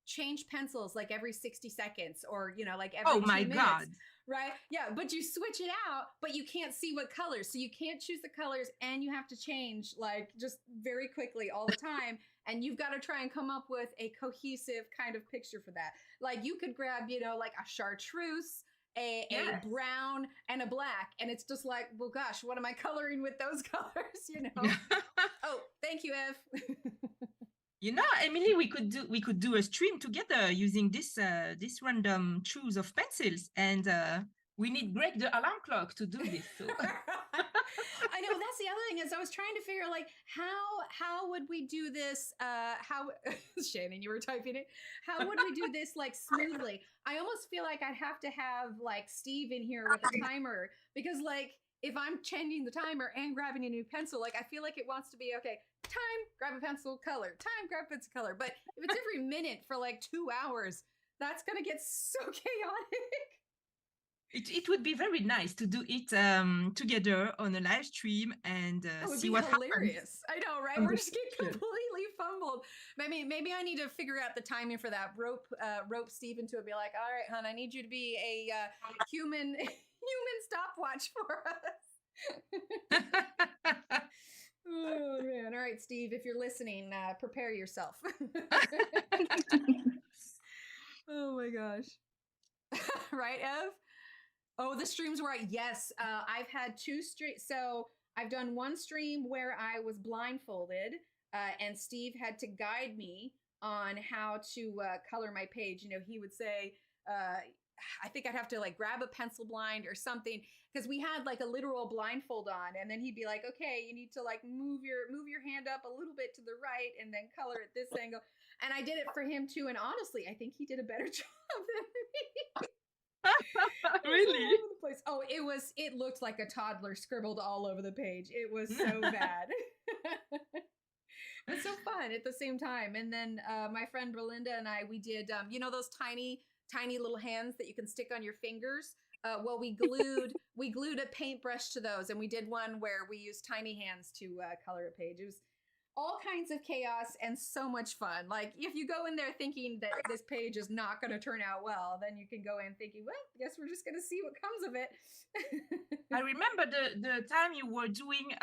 change pencils like every 60 seconds or, you know, like every 2 minutes. God. Right? Yeah. But you switch it out, but you can't see what colors. So you can't choose the colors, and you have to change, like, just very quickly all the time. And you've got to try and come up with a cohesive kind of picture for that. Like, you could grab, you know, like a chartreuse, a brown, and a black. And it's just like, well, gosh, what am I coloring with those colors? You know? Oh, thank you, Ev. You know, Emily, we could do a stream together using this random choose of pencils, and we need Greg the alarm clock to do this. So. I know, that's the other thing, is I was trying to figure, like, how would we do this? How Shannon, you were typing it. How would we do this, like, smoothly? I almost feel like I'd have to have, like, Steve in here with a timer, because, like, if I'm changing the timer and grabbing a new pencil, like, I feel like it wants to be, okay, time, grab a pencil, color, time, grab a pencil, color. But if it's every minute for like 2 hours, that's going to get so chaotic. It would be very nice to do it together on a live stream and see what happens. I know, right? We're just getting completely fumbled. Maybe I need to figure out the timing for that. Rope Steve into it. Be like, all right, hon, I need you to be a human stopwatch for us. Oh man! All right, Steve, if you're listening, prepare yourself. Oh my gosh! Right, Ev? Oh, the streams were yes. I've had 2 streams. So I've done one stream where I was blindfolded, and Steve had to guide me on how to color my page. You know, he would say, I think I'd have to like grab a pencil blind or something, because we had like a literal blindfold on, and then he'd be like, okay, you need to like move your hand up a little bit to the right and then color at this angle. And I did it for him too, and honestly, I think he did a better job than me. Really? All over the place. Oh, it looked like a toddler scribbled all over the page. It was so bad. But so fun at the same time. And then my friend Belinda and I, we did you know, those tiny little hands that you can stick on your fingers. Well, we glued a paintbrush to those, and we did one where we used tiny hands to color a page. It was all kinds of chaos and so much fun. Like, if you go in there thinking that this page is not going to turn out well, then you can go in thinking, well, I guess we're just going to see what comes of it. I remember the time you were doing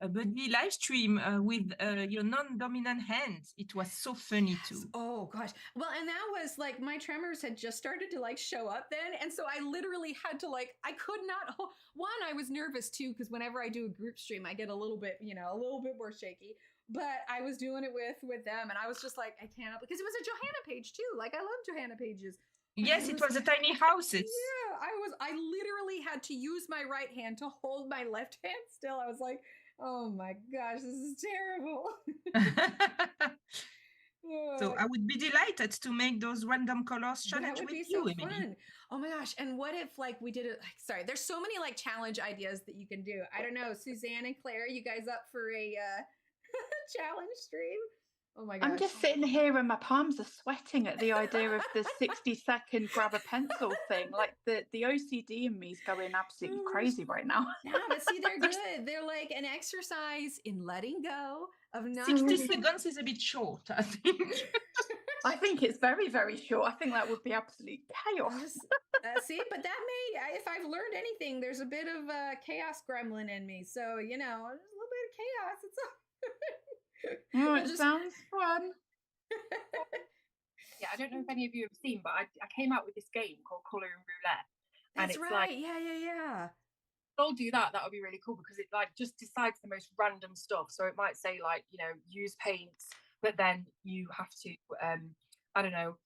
a buddy live stream with your non-dominant hands. It was so funny too. Oh gosh. Well, and that was like, my tremors had just started to like show up then. And so I literally had to like, I could not, I was nervous too, because whenever I do a group stream, I get a little bit more shaky. But I was doing it with them, and I was just like, I can't, because it was a Johanna page too. Like, I love Johanna pages. Yes, it was a tiny house. It's Yeah, I literally had to use my right hand to hold my left hand still. I was like, oh my gosh, this is terrible. So I would be delighted to make those random colors That challenge would with be you, so Emily. fun. Oh my gosh. And what if like we did it like sorry, there's so many like challenge ideas that you can do. I don't know, Suzanne and Claire, you guys up for a challenge stream? Oh my gosh. I'm just sitting here and my palms are sweating at the idea of the 60-second grab a pencil thing. Like the OCD in me is going absolutely crazy right now. Yeah, but see, they're good. They're like an exercise in letting go of not 60 seconds is a bit short, I think. I think it's very, very short. I think that would be absolute chaos. See, but that if I've learned anything, there's a bit of chaos gremlin in me. So, you know, there's a little bit of chaos. It's Oh, it sounds fun. Yeah, I don't know if any of you have seen, but I came out with this game called Colouring Roulette. That's and it's right. like, Yeah. I'll do that. That would be really cool because it like just decides the most random stuff. So it might say like, you know, use paints, but then you have to, I don't know,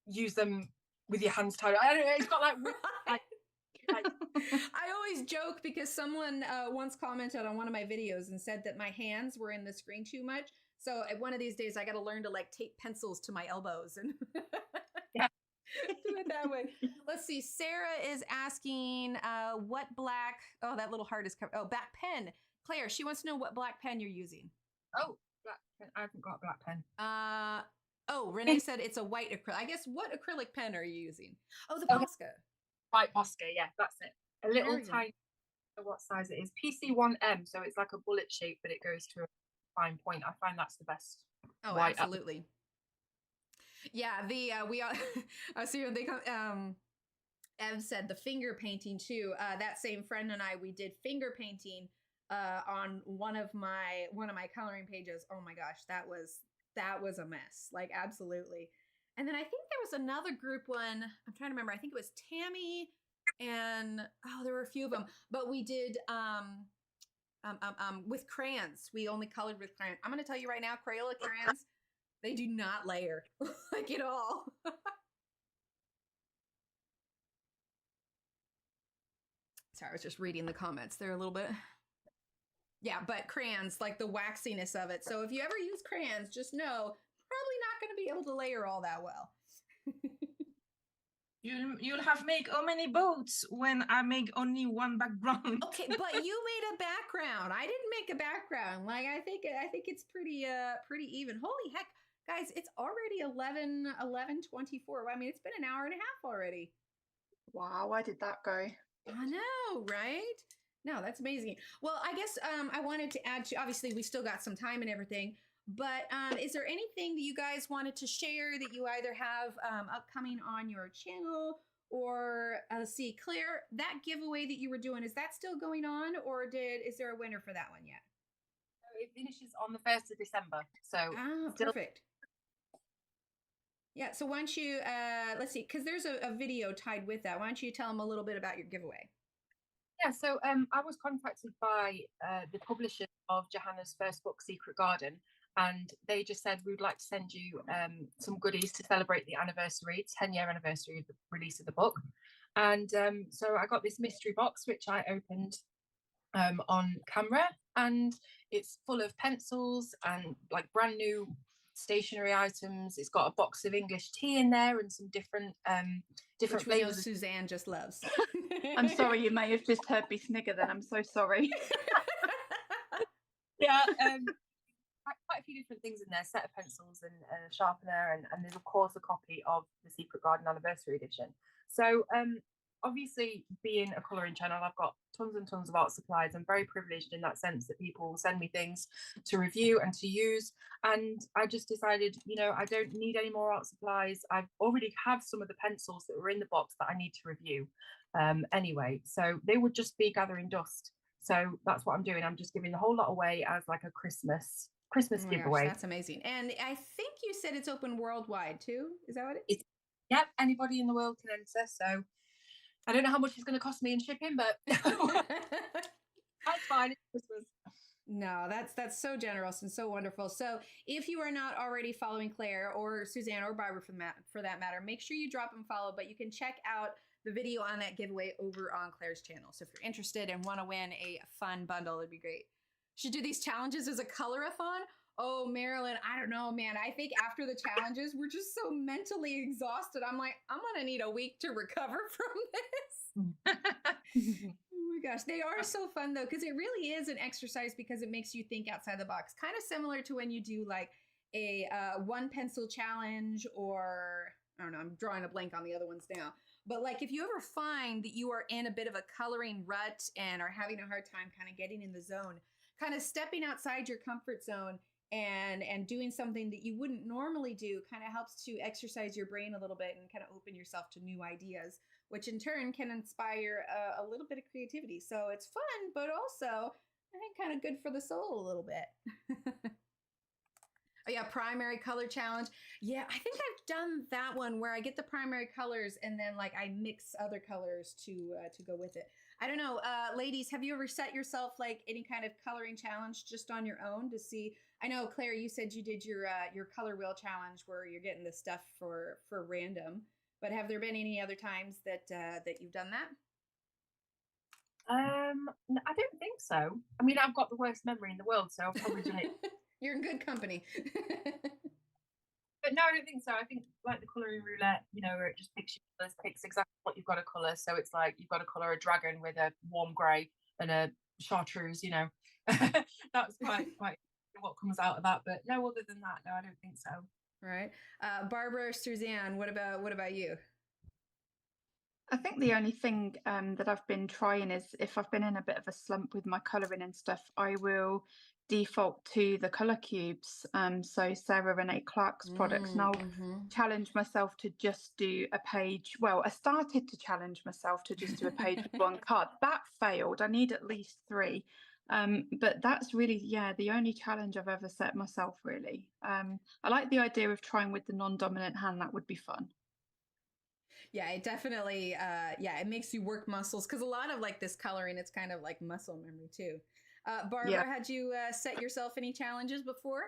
use them with your hands tied. I don't know. It's got like I always joke because someone once commented on one of my videos and said that my hands were in the screen too much. So one of these days I got to learn to like tape pencils to my elbows and Yeah. do it that way. Let's see. Sarah is asking what black, oh, that little heart is covered. Oh, black pen. Claire, she wants to know what black pen you're using. Oh, black pen. I haven't got a black pen. Oh, Renee said it's a white acrylic. I guess what acrylic pen are you using? Oh, the Okay. Posca. White Posca, yeah, that's it. A little Very good. tiny, what size it is? PC1M, so it's like a bullet shape, but it goes to a fine point. I find that's the best. Oh, white absolutely. Yeah, the we I see when they come. Ev said the finger painting too. That same friend and I, we did finger painting on one of my coloring pages. Oh my gosh, that was a mess. Like absolutely. And then I think there was another group one. I'm trying to remember. I think it was Tammy and there were a few of them. But we did with crayons. We only colored with crayons. I'm going to tell you right now, Crayola crayons, they do not layer like at all. Sorry, I was just reading the comments there a little bit. Yeah, but crayons, like the waxiness of it. So if you ever use crayons, just know probably not going to be able to layer all that well. You'll have make how many boats when I make only one background? Okay, but you made a background. I didn't make a background. Like I think it's pretty even. Holy heck, guys, it's already 11:24. I mean, it's been an hour and a half already. Wow, where did that go? I know, right? No, that's amazing. Well, I guess I wanted to add to, obviously we still got some time and everything, but is there anything that you guys wanted to share that you either have upcoming on your channel or let's see, Claire, that giveaway that you were doing, is that still going on or is there a winner for that one yet? It finishes on the 1st of December. So perfect. Yeah, so why don't you, let's see, because there's a video tied with that. Why don't you tell them a little bit about your giveaway? Yeah, so I was contacted by the publisher of Johanna's first book, Secret Garden, and they just said, we would like to send you some goodies to celebrate the anniversary, 10-year anniversary of the release of the book. And so I got this mystery box, which I opened on camera, and it's full of pencils and like brand new stationery items. It's got a box of English tea in there and some different Which we know Suzanne just loves. I'm sorry, you may have just heard me snigger then. I'm so sorry. Yeah, quite a few different things in there, set of pencils and a sharpener, and there's of course a copy of the Secret Garden Anniversary Edition. So obviously, being a colouring channel, I've got tons and tons of art supplies. I'm very privileged in that sense that people send me things to review and to use. And I just decided, you know, I don't need any more art supplies. I already have some of the pencils that were in the box that I need to review anyway. So they would just be gathering dust. So that's what I'm doing. I'm just giving the whole lot away as like a Christmas giveaway. Gosh, that's amazing. And I think you said it's open worldwide too. Is that what it is? Yep, anybody in the world can enter. So I don't know how much it's going to cost me in shipping, but that's fine. It's Christmas. No, that's so generous and so wonderful. So if you are not already following Claire or Suzanne or Barbara for that matter, make sure you drop and follow, but you can check out the video on that giveaway over on Claire's channel. So if you're interested and want to win a fun bundle, it'd be great. Should do these challenges as a colorathon. Oh, Marilyn, I don't know, man. I think after the challenges, we're just so mentally exhausted. I'm like, I'm going to need a week to recover from this. Oh my gosh, they are so fun though, because it really is an exercise because it makes you think outside the box. Kind of similar to when you do like a one pencil challenge, or I don't know, I'm drawing a blank on the other ones now. But like if you ever find that you are in a bit of a coloring rut and are having a hard time kind of getting in the zone, kind of stepping outside your comfort zone and doing something that you wouldn't normally do kind of helps to exercise your brain a little bit and kind of open yourself to new ideas, which in turn can inspire a little bit of creativity. So it's fun, but also I think kind of good for the soul a little bit. Oh yeah, primary color challenge. Yeah, I think I've done that one where I get the primary colors and then like I mix other colors to go with it. I don't know, ladies, have you ever set yourself like any kind of coloring challenge just on your own to see? I know, Claire, you said you did your color wheel challenge where you're getting the stuff for random. But have there been any other times that you've done that? I don't think so. I mean, I've got the worst memory in the world, so I'll probably do it. You're in good company. But no, I don't think so. I think like the colouring roulette, you know, where it just picks exactly what you've got to colour. So it's like you've got to colour a dragon with a warm grey and a chartreuse, you know. That's quite what comes out of that. But no, other than that, no, I don't think so. Right. Barbara, Suzanne, what about you? I think the only thing that I've been trying is if I've been in a bit of a slump with my colouring and stuff, I will default to the colour cubes. So Sarah Renee Clark's products, and I'll challenge myself to just do a page. Well, I started to challenge myself to just do a page with one card. That failed. I need at least 3. But that's really, the only challenge I've ever set myself, really. I like the idea of trying with the non-dominant hand. That would be fun. Yeah, it definitely, it makes you work muscles, because a lot of like this coloring, it's kind of like muscle memory too. Barbara, had you set yourself any challenges before?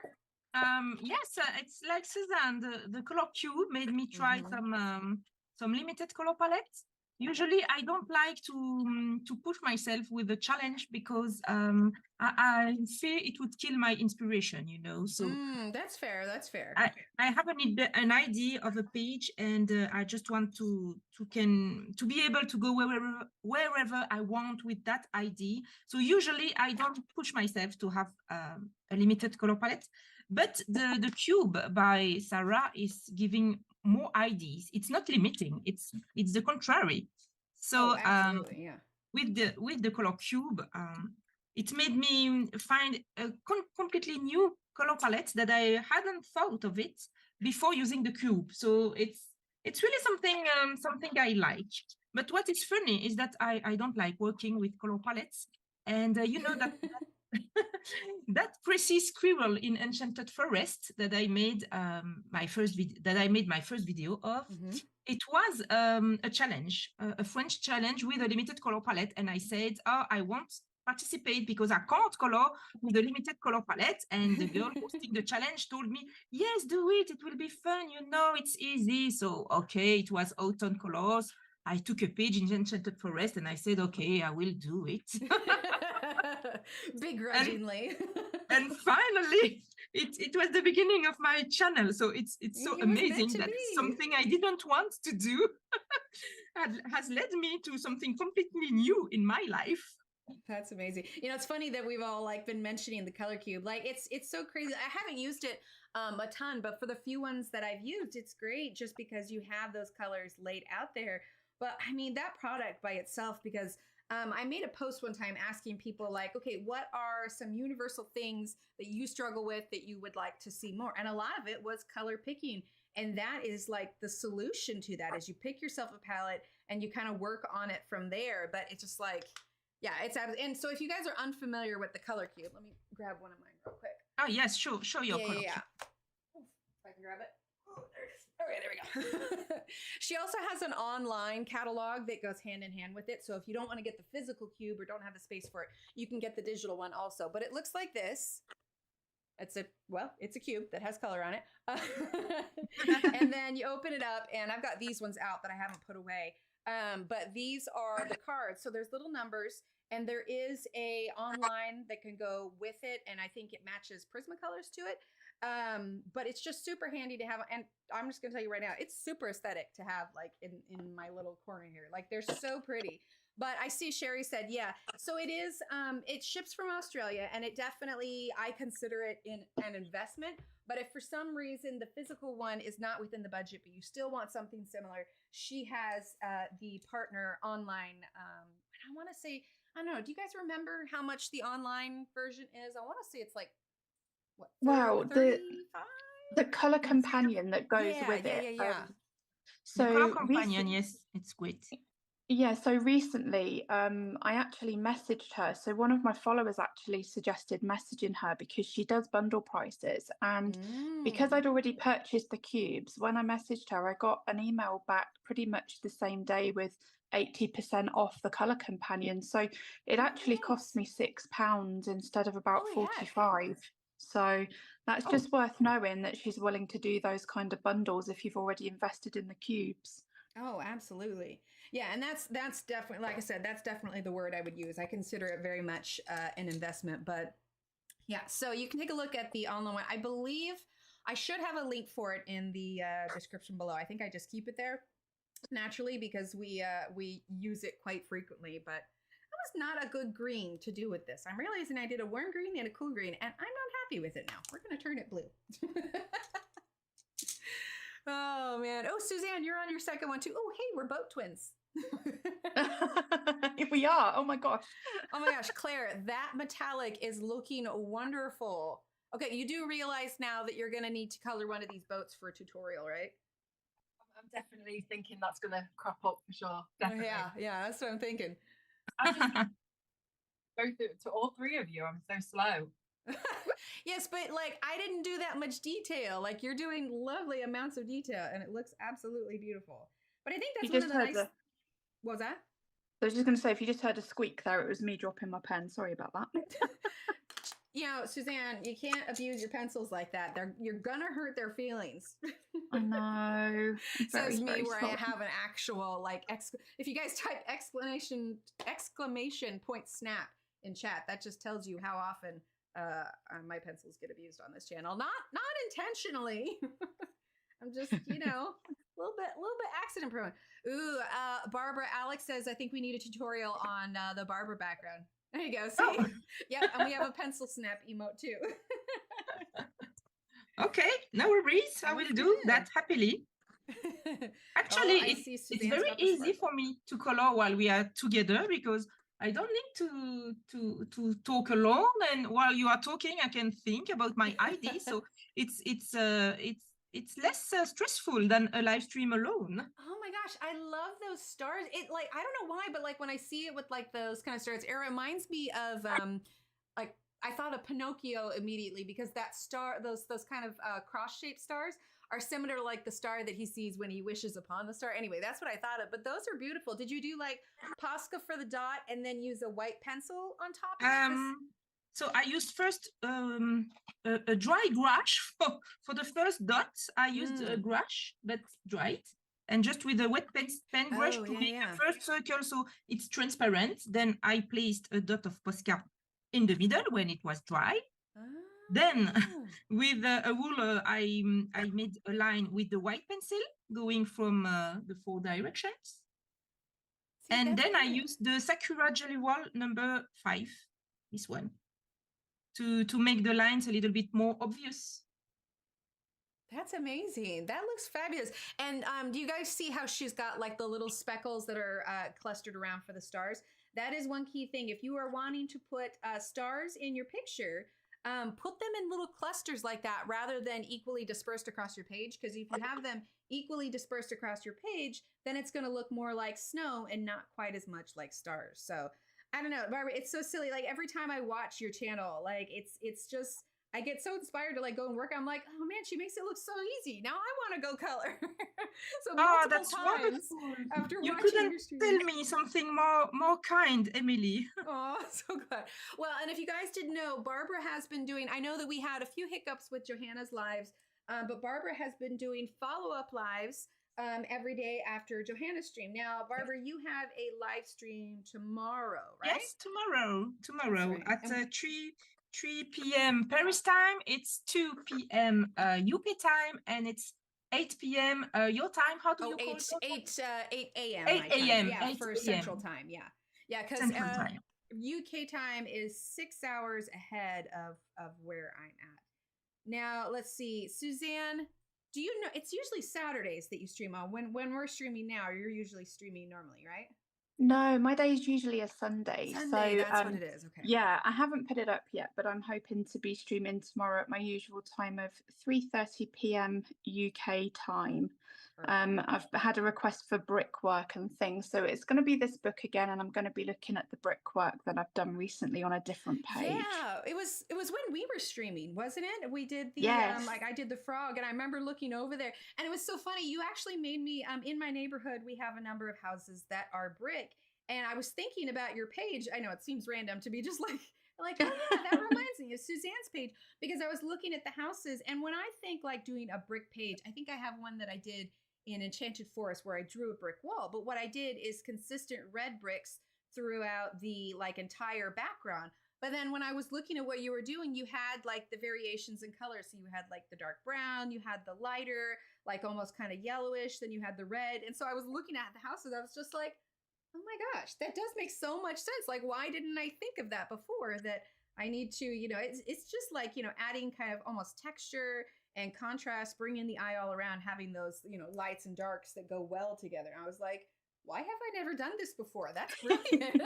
Yes, it's like Suzanne, the color cube made me try some limited color palettes. Usually I don't like to push myself with the challenge because I fear it would kill my inspiration, you know. So that's fair. I have an idea of a page, and I just want to be able to go wherever I want with that idea. So usually I don't push myself to have a limited color palette. But the cube by Sarah is giving more ideas. It's not limiting. It's the contrary. So with the color cube, it made me find a completely new color palette that I hadn't thought of it before using the cube. So it's really something I like. But what is funny is that I don't like working with color palettes, and you know that. That precise squirrel in Enchanted Forest that I made my first video of, it was a challenge, a French challenge with a limited color palette, and I said, I won't participate because I can't color with a limited color palette. And the girl hosting the challenge told me, yes, do it will be fun, you know, it's easy. So okay, it was autumn colors. I took a page in Enchanted Forest and I said, okay, I will do it. Begrudgingly. And finally, it was the beginning of my channel. So it's so amazing that something I didn't want to do has led me to something completely new in my life. That's amazing. You know, it's funny that we've all like been mentioning the color cube. Like it's so crazy. I haven't used it a ton, but for the few ones that I've used, it's great just because you have those colors laid out there. But I mean, that product by itself, because I made a post one time asking people like, okay, what are some universal things that you struggle with that you would like to see more? And a lot of it was color picking. And that is like the solution to that is you pick yourself a palette and you kind of work on it from there. But it's just like, yeah, it's and so if you guys are unfamiliar with the color cube, let me grab one of mine real quick. Oh yes, show your color cube. If I can grab it. Oh, there it is. All Okay, there we go. She also has an online catalog that goes hand in hand with it. So if you don't want to get the physical cube or don't have the space for it, you can get the digital one also. But it looks like this. It's a cube that has color on it. And then you open it up, and I've got these ones out that I haven't put away. But these are the cards. So there's little numbers, and there is a online that can go with it, and I think it matches Prismacolors to it. But it's just super handy to have, and I'm just gonna tell you right now, it's super aesthetic to have like in my little corner here. Like they're so pretty. But I see Sherry said, yeah. So it is, it ships from Australia, and it definitely, I consider it an investment. But if for some reason the physical one is not within the budget, but you still want something similar, she has the partner online. I want to say, I don't know, do you guys remember how much the online version is? I want to say it's like, what, 30, Wow, 35? the color companion that goes with it. Yeah. The color So companion, yes, it's great. yeah, so recently I actually messaged her. So one of my followers actually suggested messaging her because she does bundle prices. And because I'd already purchased the cubes, when I messaged her, I got an email back pretty much the same day with 80% off the color companion. So it actually cost me £6 instead of about 45. So that's just worth knowing that she's willing to do those kind of bundles if you've already invested in the cubes. Oh, absolutely. Yeah, and that's definitely, like I said, that's definitely the word I would use. I consider it very much an investment, but yeah. So you can take a look at the online one. I believe I should have a link for it in the description below. I think I just keep it there naturally because we use it quite frequently. But that was not a good green to do with this. I'm realizing I did a warm green and a cool green, and I'm not happy with it now. We're going to turn it blue. Oh man. Oh, Suzanne, you're on your second one too. Oh, hey, we're boat twins. If we are, oh my gosh. Oh my gosh, Claire, that metallic is looking wonderful. Okay, you do realize now that you're going to need to color one of these boats for a tutorial, right? I'm definitely thinking that's going to crop up for sure. Definitely. Yeah, that's what I'm thinking. I just go through to all three of you. I'm so slow. Yes, but like I didn't do that much detail. Like you're doing lovely amounts of detail, and it looks absolutely beautiful. But I think that's one of the nice. What was that? I was just going to say, if you just heard a squeak there, it was me dropping my pen. Sorry about that. You know, Suzanne, you can't abuse your pencils like that. You're gonna hurt their feelings. I know. Says me, where I have an actual like if you guys type exclamation point snap in chat, that just tells you how often my pencils get abused on this channel. Not intentionally. I'm just, you know, a little bit accident prone. Ooh, Barbara, Alex says, I think we need a tutorial on the Barbara background. There you go. See? Oh. Yep, and we have a pencil snap emote too. Okay, no worries. I will do that happily. Actually, it's very easy for me to color while we are together because I don't need to talk alone, and while you are talking, I can think about my ID. So it's less stressful than a live stream alone. Oh my gosh, I love those stars. It like I don't know why, but like when I see it with like those kind of stars, it reminds me of like I thought of Pinocchio immediately because that star, those kind of cross-shaped stars are similar to like the star that he sees when he wishes upon the star. Anyway, that's what I thought of. But those are beautiful. Did you do like Posca for the dot and then use a white pencil on top of it? So I used first a dry gouache for the first dots. I used a gouache that's dried, and just with a wet pen brush to make the first circle so it's transparent. Then I placed a dot of Posca in the middle when it was dry. Then with a ruler, I made a line with the white pencil going from the 4 directions. See, and then I used the Sakura Jelly Wall number 5, this one, to make the lines a little bit more obvious. That's amazing. That looks fabulous. And do you guys see how she's got like the little speckles that are clustered around for the stars? That is one key thing. If you are wanting to put stars in your picture, put them in little clusters like that rather than equally dispersed across your page. Because if you have them equally dispersed across your page, then it's going to look more like snow and not quite as much like stars. So I don't know, Barbara, it's so silly. Like every time I watch your channel, like it's just I get so inspired to like go and work. I'm like, oh man, she makes it look so easy. Now I want to go color. So Oh, multiple that's times wonderful. after You watching couldn't your streams. tell me something more kind, Emily. Oh, so good. Well, and if you guys didn't know, Barbara has been doing, I know that we had a few hiccups with Johanna's lives, but Barbara has been doing follow-up lives every day after Johanna's stream. Now, Barbara, you have a live stream tomorrow, right? Yes, tomorrow right. at 3 p.m. Paris time. It's 2 p.m. UK time, and it's 8 p.m. Your time. How do you call it? 8 a.m. 8 my time. a.m. Yeah, 8 for a.m. Central Time. Yeah. Yeah, because Central time. UK time is 6 hours ahead of where I'm at. Now, let's see. Suzanne, do you know it's usually Saturdays that you stream on? When we're streaming now, you're usually streaming normally, right? No, my day is usually a Sunday. Sunday, So that's what it is. Okay. yeah, I haven't put it up yet, but I'm hoping to be streaming tomorrow at my usual time of 3:30 p.m. UK time. I've had a request for brickwork and things, so it's going to be this book again, and I'm going to be looking at the brickwork that I've done recently on a different page. Yeah, it was when we were streaming, wasn't it? We did the Yes. like I did the frog, and I remember looking over there, and it was so funny. You actually made me in my neighborhood. We have a number of houses that are brick, and I was thinking about your page. I know it seems random to be just like oh yeah, that reminds me of Suzanne's page, because I was looking at the houses, and when I think like doing a brick page, I think I have one that I did in Enchanted Forest where I drew a brick wall. But what I did is consistent red bricks throughout the like entire background. But then when I was looking at what you were doing, you had like the variations in color. So you had like the dark brown, you had the lighter, like almost kind of yellowish, then you had the red. And so I was looking at the houses, I was just like, oh my gosh, that does make so much sense. Like, why didn't I think of that before? That I need to, it's just like, adding kind of almost texture and contrast, bringing the eye all around, having those, lights and darks that go well together. And I was like, why have I never done this before? That's brilliant.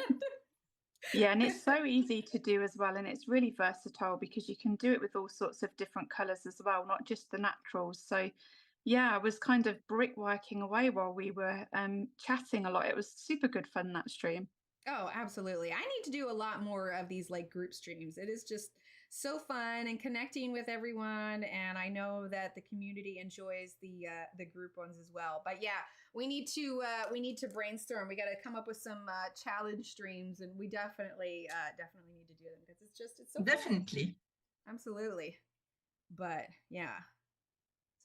Yeah, and it's so easy to do as well, and it's really versatile because you can do it with all sorts of different colors as well, not just the naturals. So yeah, I was kind of brickworking away while we were chatting a lot. It was super good fun, that stream. Oh, absolutely. I need to do a lot more of these like group streams. It is just so fun and connecting with everyone, and I know that the community enjoys the group ones as well. But yeah, we need to brainstorm. We got to come up with some challenge streams, and we definitely need to do them because it's so definitely fun. Absolutely. But yeah.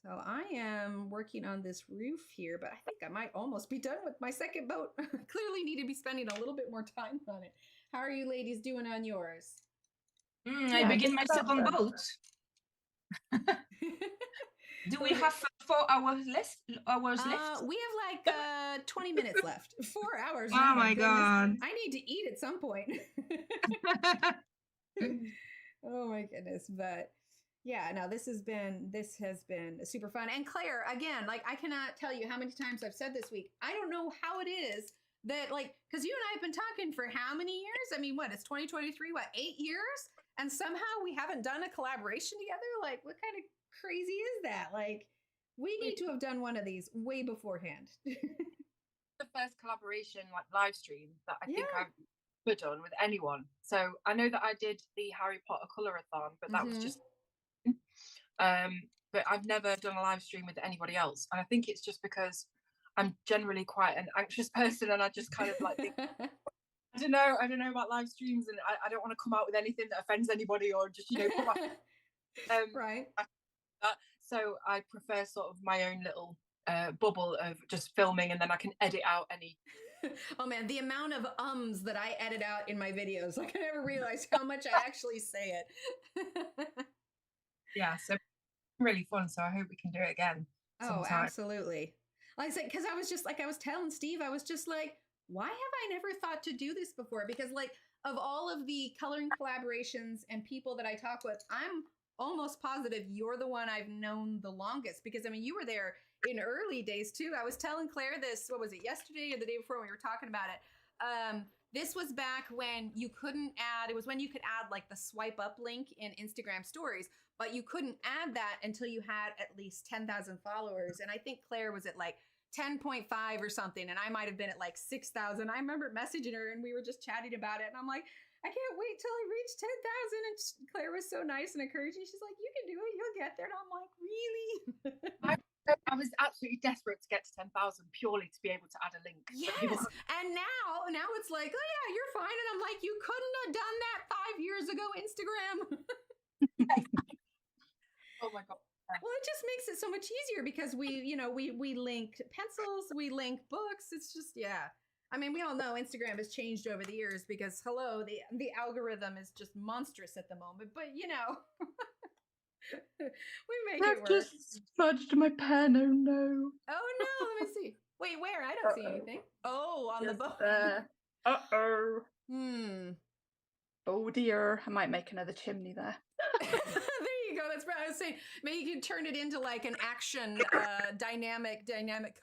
So I am working on this roof here, but I think I might almost be done with my second boat. Clearly need to be spending a little bit more time on it. How are you ladies doing on yours? I begin my second boat. Do we have 4 hours left? We have like 20 minutes left. 4 hours. Oh my god. I need to eat at some point. Oh my goodness. But yeah, no, this has been super fun. And Claire, again, like I cannot tell you how many times I've said this week, I don't know how it is that like, because you and I have been talking for how many years? I mean, what, it's 2023, 8 years? And somehow we haven't done a collaboration together? Like, what kind of crazy is that? Like, we need to have done one of these way beforehand. The first collaboration, like live stream, that I think I've ever done with anyone. So I know that I did the Harry Potter colorathon, but that was just but I've never done a live stream with anybody else, and I think it's just because I'm generally quite an anxious person, and I just kind of like think, I don't know about live streams, and I don't want to come out with anything that offends anybody or just put my, right. So I prefer sort of my own little bubble of just filming, and then I can edit out any. Oh man, the amount of ums that I edit out in my videos, like I never realized how much I actually say it. Yeah, so really fun. So I hope we can do it again. Oh, absolutely. Like I said, because I was just like, I was telling Steve, I was just like, why have I never thought to do this before? Because like of all of the coloring collaborations and people that I talk with, I'm almost positive you're the one I've known the longest, because I mean, you were there in early days too. I was telling Claire this, what was it, yesterday or the day before when we were talking about it. This was back when you couldn't add, it was when you could add like the swipe up link in Instagram stories, but you couldn't add that until you had at least 10,000 followers. And I think Claire was at like 10.5 or something, and I might have been at like 6,000. I remember messaging her and we were just chatting about it, and I'm like, I can't wait till I reach 10,000. And Claire was so nice and encouraging. She's like, you can do it. You'll get there. And I'm like, really? I was absolutely desperate to get to 10,000 purely to be able to add a link. Yes. And now it's like, oh yeah, you're fine. And I'm like, you couldn't have done that 5 years ago, Instagram. Oh my God. Well, it just makes it so much easier because we link pencils, we link books. It's just, yeah. I mean, we all know Instagram has changed over the years because hello, the algorithm is just monstrous at the moment, but we make it work. I've just smudged my pen. Oh no. Oh no, let me see. Wait, where? I don't see anything. Oh, on the book. Uh-oh. Oh dear. I might make another chimney there. There you go. That's what I was saying. Maybe you can turn it into like an action dynamic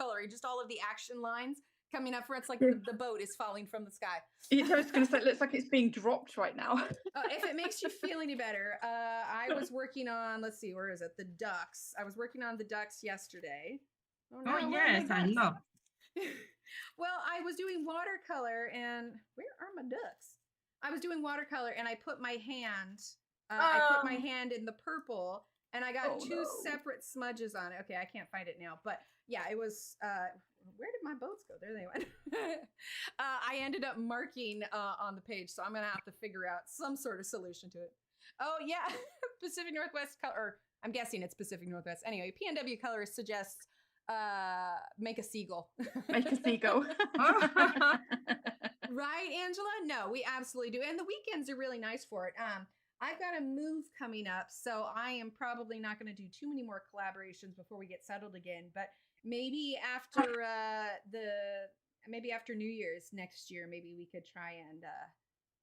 coloring. Just all of the action lines coming up for it's like the boat is falling from the sky. I was going to say, it looks like it's being dropped right now. If it makes you feel any better, I was working on, let's see, where is it? The ducks. I was working on the ducks yesterday. Oh yes, I love. Well, I was doing watercolor and where are my ducks? I was doing watercolor and I put my hand, in the purple and I got two separate smudges on it. Okay, I can't find it now, but yeah, it was, where did my boats go? There they went. I ended up marking on the page, so I'm going to have to figure out some sort of solution to it. Oh, yeah. Pacific Northwest color, or I'm guessing it's Pacific Northwest. Anyway, PNW colors suggests make a seagull. Make a seagull. Right, Angela? No, we absolutely do. And the weekends are really nice for it. I've got a move coming up, so I am probably not going to do too many more collaborations before we get settled again. But maybe after after New Year's next year, maybe we could try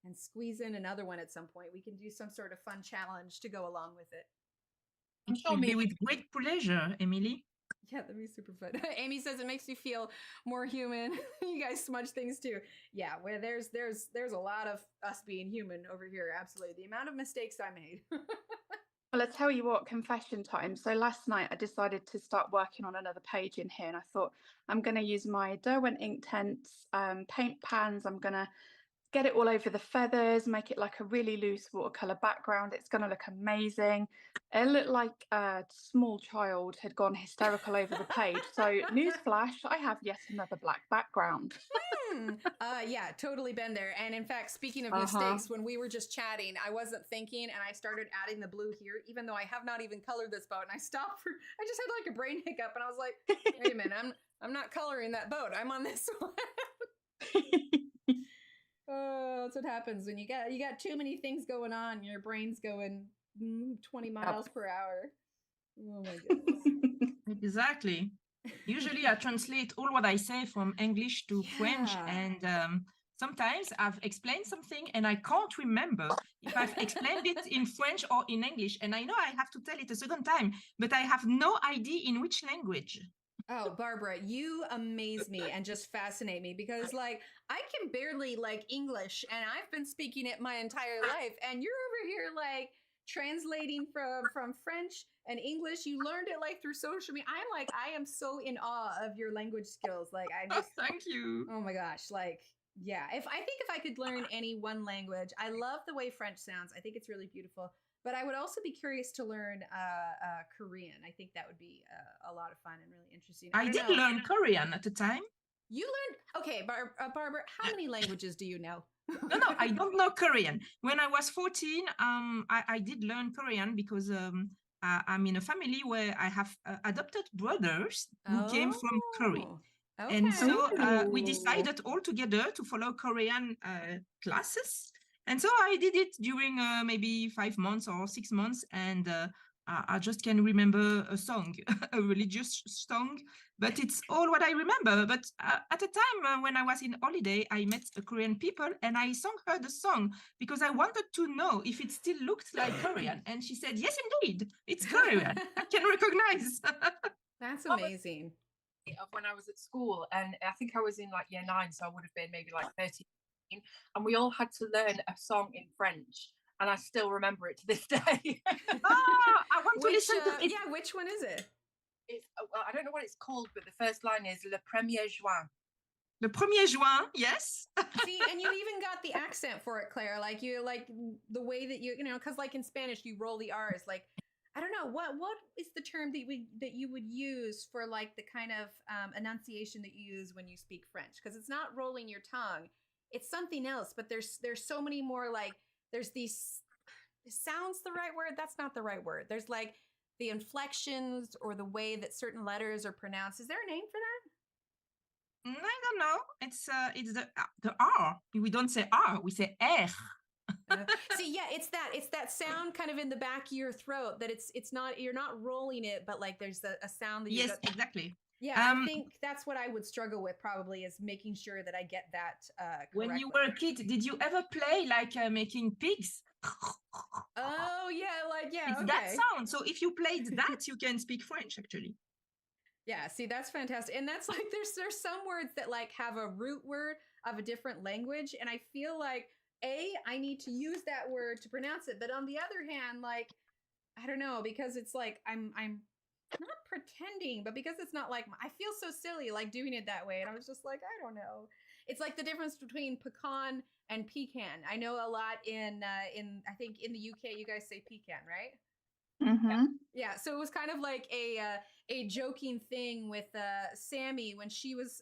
and squeeze in another one at some point. We can do some sort of fun challenge to go along with it. It will be with great pleasure, Emily. Yeah, that'd be super fun. Amy says it makes you feel more human. You guys smudge things too. Yeah, where there's a lot of us being human over here. Absolutely, the amount of mistakes I made. Well, I tell you what, confession time. So last night I decided to start working on another page in here, and I thought I'm going to use my Derwent Inktense paint pans. I'm going to get it all over the feathers, make it like a really loose watercolor background. It's going to look amazing. It looked like a small child had gone hysterical over the page. So newsflash, I have yet another black background. Yeah, totally been there. And in fact, speaking of mistakes, when we were just chatting, I wasn't thinking and I started adding the blue here, even though I have not even colored this boat. And I stopped I just had like a brain hiccup and I was like, wait a minute, I'm not coloring that boat. I'm on this one. Oh, that's what happens when you got too many things going on. Your brain's going 20 miles per hour. Oh my goodness. Exactly. Usually I translate all what I say from English to French, and sometimes I've explained something and I can't remember if I've explained it in French or in English, and I know I have to tell it a second time, but I have no idea in which language. Oh, Barbara, you amaze me and just fascinate me because like I can barely like English and I've been speaking it my entire life, and you're over here like translating from French and English. You learned it like through social media. I am so in awe of your language skills. Like I just thank you. Oh my gosh, like yeah. If I could learn any one language, I love the way French sounds. I think it's really beautiful. But I would also be curious to learn Korean. I think that would be a lot of fun and really interesting. I did learn Korean at the time. You learned? Okay, Barbara, how many languages do you know? No, I don't know Korean. When I was 14, I did learn Korean because I'm in a family where I have adopted brothers who came from Korea. Okay. And so we decided all together to follow Korean classes. And so I did it during maybe 5 months or 6 months. And I just can remember a song, a religious song, but it's all what I remember. But at the time when I was in holiday, I met Korean people and I sang her the song because I wanted to know if it still looked like Korean. And she said, yes, indeed, it's Korean. I can recognize. That's amazing. Of when I was at school, and I think I was in like year 9, so I would have been maybe like 13, and we all had to learn a song in French. And I still remember it to this day. I want to listen to it. Yeah, which one is it? It's, well, I don't know what it's called, but the first line is Le 1er juin. Le 1er juin, yes. See, and you even got the accent for it, Claire. Like you like the way that you know, because like in Spanish you roll the R's. Like I don't know what is the term that you would use for like the kind of enunciation that you use when you speak French? Because it's not rolling your tongue; it's something else. But there's so many more like there's these. Sounds the right word? That's not the right word. There's like the inflections or the way that certain letters are pronounced. Is there a name for that? I don't know. It's the R. We don't say R. We say R. See, yeah, it's that sound kind of in the back of your throat that it's not you're not rolling it, but like there's a sound that you yes, exactly. Yeah, I think that's what I would struggle with probably is making sure that I get that When correctly. you were a kid, did you ever play like making pigs? Oh yeah, like yeah, it's okay. that sound. So if you played that, you can speak French actually. Yeah, see, that's fantastic. And that's like there's some words that like have a root word of a different language, and I feel like I need to use that word to pronounce it, but on the other hand, like I don't know, because it's like I'm not pretending, but because it's not like I feel so silly like doing it that way, and I was just like I don't know. It's like the difference between pecan and pecan. I know a lot in I think in the UK you guys say pecan, right? Mm-hmm. Yeah, so it was kind of like a joking thing with Sammy when she was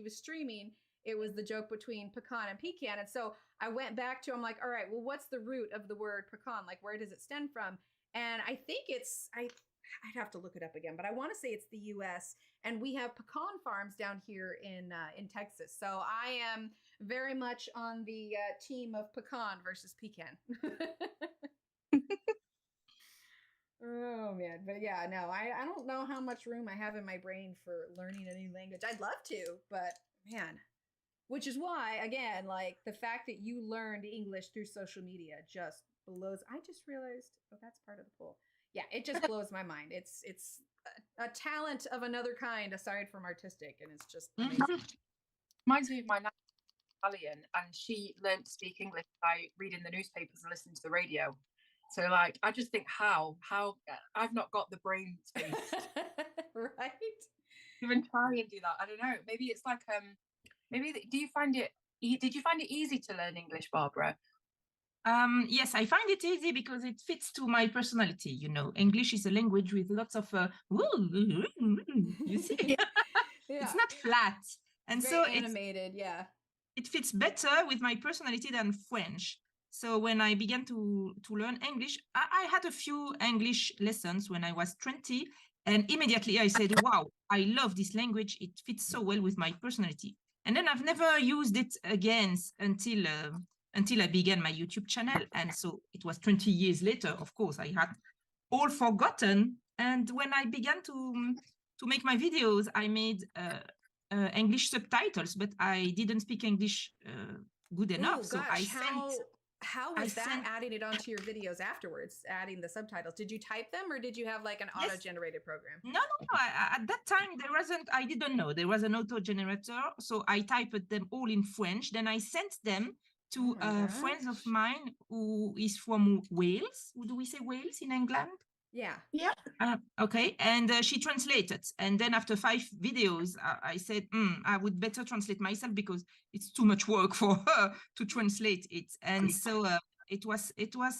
streaming. It was the joke between pecan and pecan, and so I went back to I'm like, all right, well, what's the root of the word pecan? Like, where does it stem from? And I think I'd have to look it up again, but I want to say it's the U.S. and we have pecan farms down here in Texas. So I am very much on the team of pecan versus pecan. Oh man, but yeah, no, I don't know how much room I have in my brain for learning a new language. I'd love to, but man, which is why again, like the fact that you learned English through social media just blows. I just realized, oh, that's part of the poll. Yeah, it just blows my mind. It's a talent of another kind aside from artistic, and it's just amazing. Reminds me of my Italian, and she learned to speak English by reading the newspapers and listening to the radio. So like I just think how I've not got the brain space right to even try and do that. I don't know, maybe it's like maybe did you find it easy to learn English, Barbara? Yes, I find it easy because it fits to my personality. You know, English is a language with lots of you see. Yeah. It's not flat, and it's so animated. Yeah, it fits better with my personality than French. So when I began to learn English, I had a few English lessons when I was 20, and immediately I said, wow, I love this language. It fits so well with my personality. And then I've never used it again until I began my YouTube channel. And so it was 20 years later, of course, I had all forgotten. And when I began to make my videos, I made English subtitles, but I didn't speak English good enough. Ooh, so gosh, I how was that adding it onto your videos afterwards, adding the subtitles? Did you type them or did you have like an auto-generated program? No. At that time, I didn't know. There was an auto-generator. So I typed them all in French. Then I sent them to friends of mine who is from Wales. Do we say Wales in England? Yeah. Okay. And she translated. And then after 5 videos, I said, I would better translate myself because it's too much work for her to translate it. And so it was,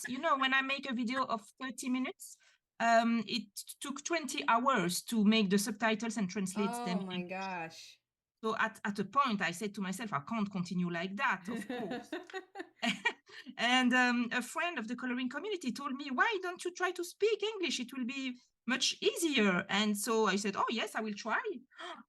you know, when I make a video of 30 minutes, it took 20 hours to make the subtitles and translate them. Oh my gosh. So at a point, I said to myself, I can't continue like that, of course. And a friend of the coloring community told me, why don't you try to speak English? It will be much easier. And so I said, oh, yes, I will try.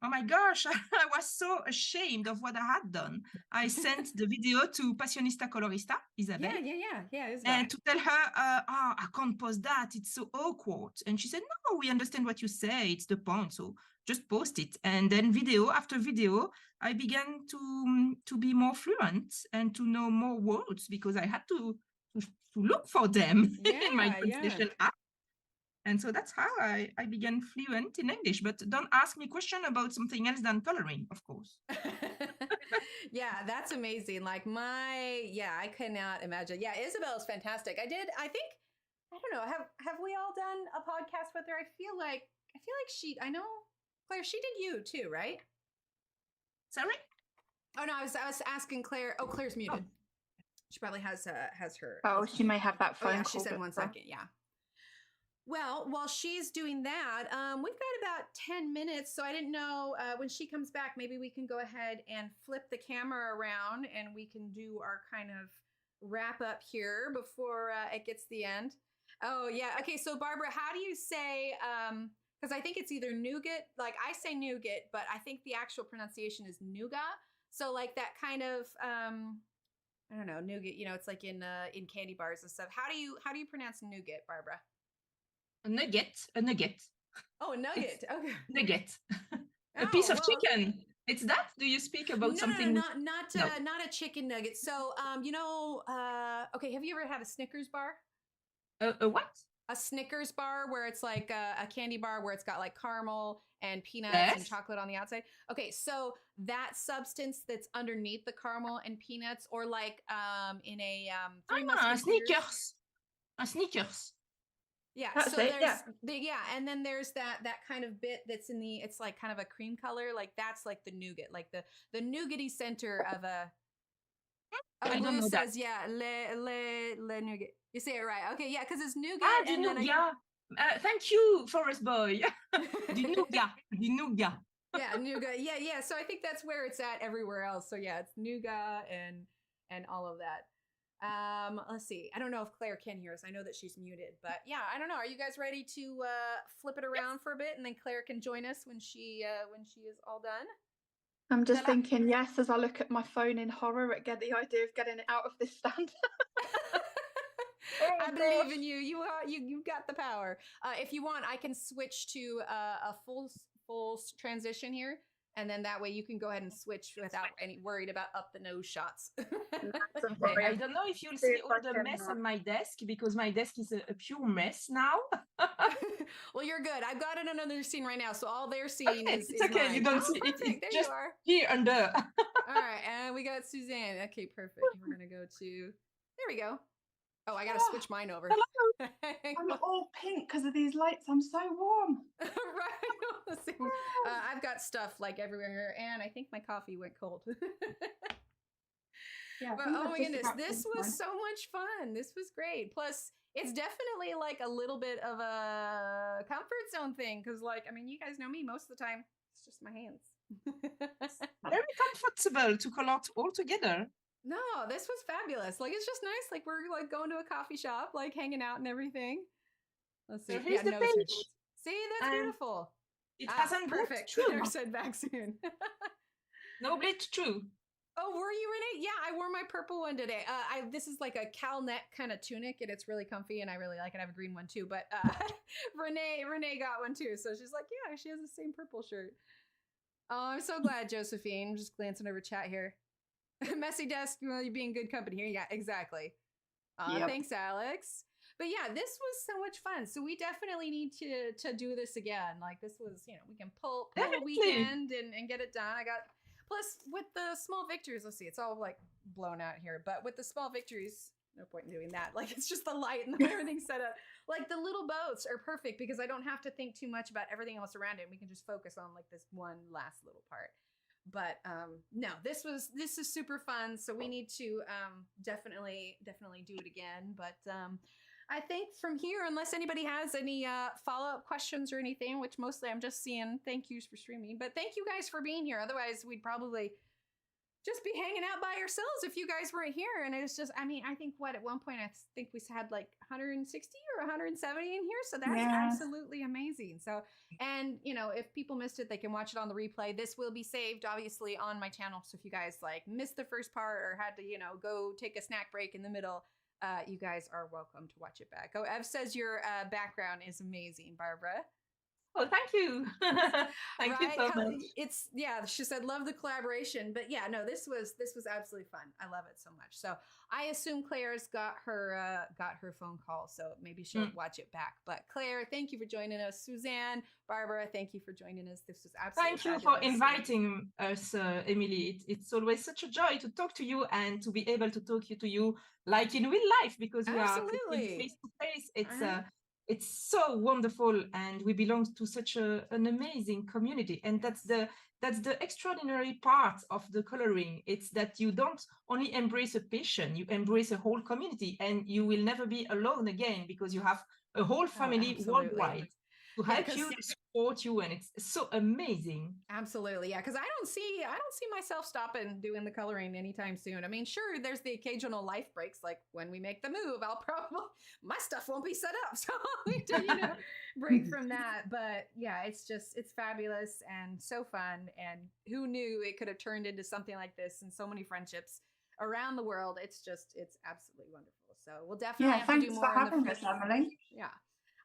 Oh, my gosh, I was so ashamed of what I had done. I sent the video to Passionista Colorista, Isabel. Yeah. And to tell her, I can't post that. It's so awkward. And she said, no, we understand what you say. It's the point. So just post it. And then video after video, I began to be more fluent and to know more words because I had to look for them in my translation app. And so that's how I began fluent in English. But don't ask me question about something else than coloring, of course. Yeah, that's amazing. Like I cannot imagine. Yeah, Isabel is fantastic. I don't know, have we all done a podcast with her? I feel like I know, Claire, she did you too, right? Sorry? Oh no, I was asking Claire. Oh, Claire's muted. She probably has her. Oh, she may have that phone yeah, call. she said 1 second. Yeah. Well, while she's doing that, we've got about 10 minutes. So I didn't know when she comes back, maybe we can go ahead and flip the camera around and we can do our kind of wrap up here before it gets to the end. Oh, yeah. Okay. So, Barbara, how do you say, because I think it's either nougat, like I say nougat, but I think the actual pronunciation is nougat. So, like that kind of, I don't know, nougat, it's like in candy bars and stuff. How do you pronounce nougat, Barbara? A nugget. Oh, a nugget. Okay. Nugget. A piece of chicken. It's that? Do you speak about something? No, not a chicken nugget. So, okay, have you ever had a Snickers bar? A what? A Snickers bar where it's like a candy bar where it's got like caramel and peanuts and chocolate on the outside. Okay, so that substance that's underneath the caramel and peanuts, or like in a Snickers. A Snickers. Yeah, that's so it, there's and then there's that kind of bit that's in the, it's like kind of a cream color, like that's like the nougat, like the nougaty center of a. I don't know says, that. yeah, le nougat. You say it right. Okay, yeah, because it's nougat. Ah, the nougat. Thank you, Forest Boy. The nougat. The nougat. Yeah, nougat. Yeah. So I think that's where it's at everywhere else. So yeah, it's nougat and all of that. Let's see. I don't know if Claire can hear us. I know that she's muted, but yeah, I don't know. Are you guys ready to flip it around for a bit, and then Claire can join us when she is all done? I'm just thinking, yes, as I look at my phone in horror at the idea of getting it out of this stand. I believe in you. You got the power. If you want, I can switch to a full transition here, and then that way you can go ahead and switch without any worried about up the nose shots. I don't know if you'll see all the mess on my desk, because my desk is a pure mess now. Well, you're good. I've got it on another scene right now, so all they're seeing is okay. mine. You don't see it. There just you are. Here and there. All right, and we got Suzanne. Okay, perfect. We're gonna go to. There we go. Oh, I gotta switch mine over. Hello. I'm all pink because of these lights. I'm so warm. Right. I've got stuff like everywhere here, and I think my coffee went cold. Yeah, but oh my goodness, this was so much fun. This was great. Plus, it's definitely like a little bit of a comfort zone thing, because, like, I mean, you guys know me. Most of the time, it's just my hands. Very comfortable to color all together. No, this was fabulous. Like, it's just nice. Like, we're like going to a coffee shop, like hanging out and everything. Let's see. So here's the page. See, that's beautiful. It hasn't perfect. True. Claire said back soon. No, but it's true. Oh, were you, Renee? Yeah, I wore my purple one today. This is like a cowl neck kind of tunic, and it's really comfy, and I really like it. I have a green one too, but Renee got one too, so she's like, yeah, she has the same purple shirt. Oh, I'm so glad, Josephine. I'm just glancing over chat here. Messy desk, well, you being good company here. Yeah, exactly. Yep. Thanks, Alex. But yeah, this was so much fun. So we definitely need to do this again. Like, this was, we can pull a weekend and get it done. Plus with the small victories, let's see, it's all like blown out here. But with the small victories, no point in doing that. Like, it's just the light and everything set up. Like, the little boats are perfect because I don't have to think too much about everything else around it. We can just focus on like this one last little part. But no, this is super fun. So we need to definitely do it again. But I think from here, unless anybody has any follow-up questions or anything, which mostly I'm just seeing thank yous for streaming. But thank you guys for being here. Otherwise, we'd probably just be hanging out by ourselves if you guys weren't here. And it's just, I mean, I think at one point, I think we had like 160 or 170 in here. So that's absolutely amazing. So, and if people missed it, they can watch it on the replay. This will be saved obviously on my channel. So if you guys like missed the first part or had to, go take a snack break in the middle, you guys are welcome to watch it back. Oh, Ev says your background is amazing, Barbara. Oh, thank you. Thank you so much. She said, love the collaboration. But yeah, no, this was absolutely fun. I love it so much. So I assume Claire's got her phone call, so maybe she'll watch it back. But Claire, thank you for joining us. Suzanne, Barbara, thank you for joining us. This was absolutely Thank you for inviting us, Emily. It's always such a joy to talk to you and to be able to talk to you like in real life, because we are face to face. it's so wonderful, and we belong to such an amazing community. And that's the extraordinary part of the coloring. It's that you don't only embrace a passion, you embrace a whole community, and you will never be alone again, because you have a whole family worldwide to help you, to support you, and it's so amazing. Absolutely. Yeah, because I don't see myself stopping doing the coloring anytime soon. I mean, sure, there's the occasional life breaks, like when we make the move, I'll probably my stuff won't be set up, so I'll need to break from that. But yeah, it's fabulous and so fun, and who knew it could have turned into something like this, and so many friendships around the world. It's absolutely wonderful. So we'll definitely have to do more. Thanks for having us, Emily. Yeah.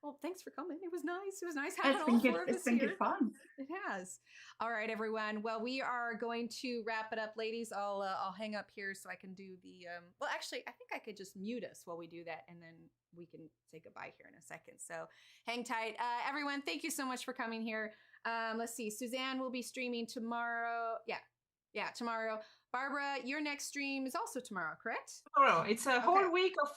Well, thanks for coming. It was nice. It was nice having all four of us here. It's been good fun. It has. All right, everyone. Well, we are going to wrap it up, ladies. I'll hang up here so I can do the. Well, actually, I think I could just mute us while we do that, and then we can say goodbye here in a second. So hang tight, everyone. Thank you so much for coming here. Let's see. Suzanne will be streaming tomorrow. Yeah, tomorrow. Barbara, your next stream is also tomorrow, correct? Tomorrow. It's a whole week of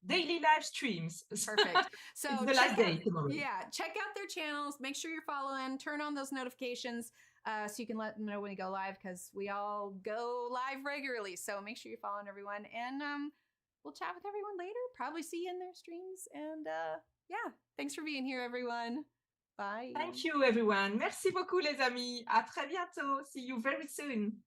daily live streams. Perfect. So it's the last day tomorrow. Yeah, check out their channels. Make sure you're following. Turn on those notifications so you can let them know when you go live, because we all go live regularly. So make sure you're following everyone, and we'll chat with everyone later. Probably see you in their streams. And yeah, thanks for being here, everyone. Bye. Thank you, everyone. Merci beaucoup, les amis. À très bientôt. See you very soon.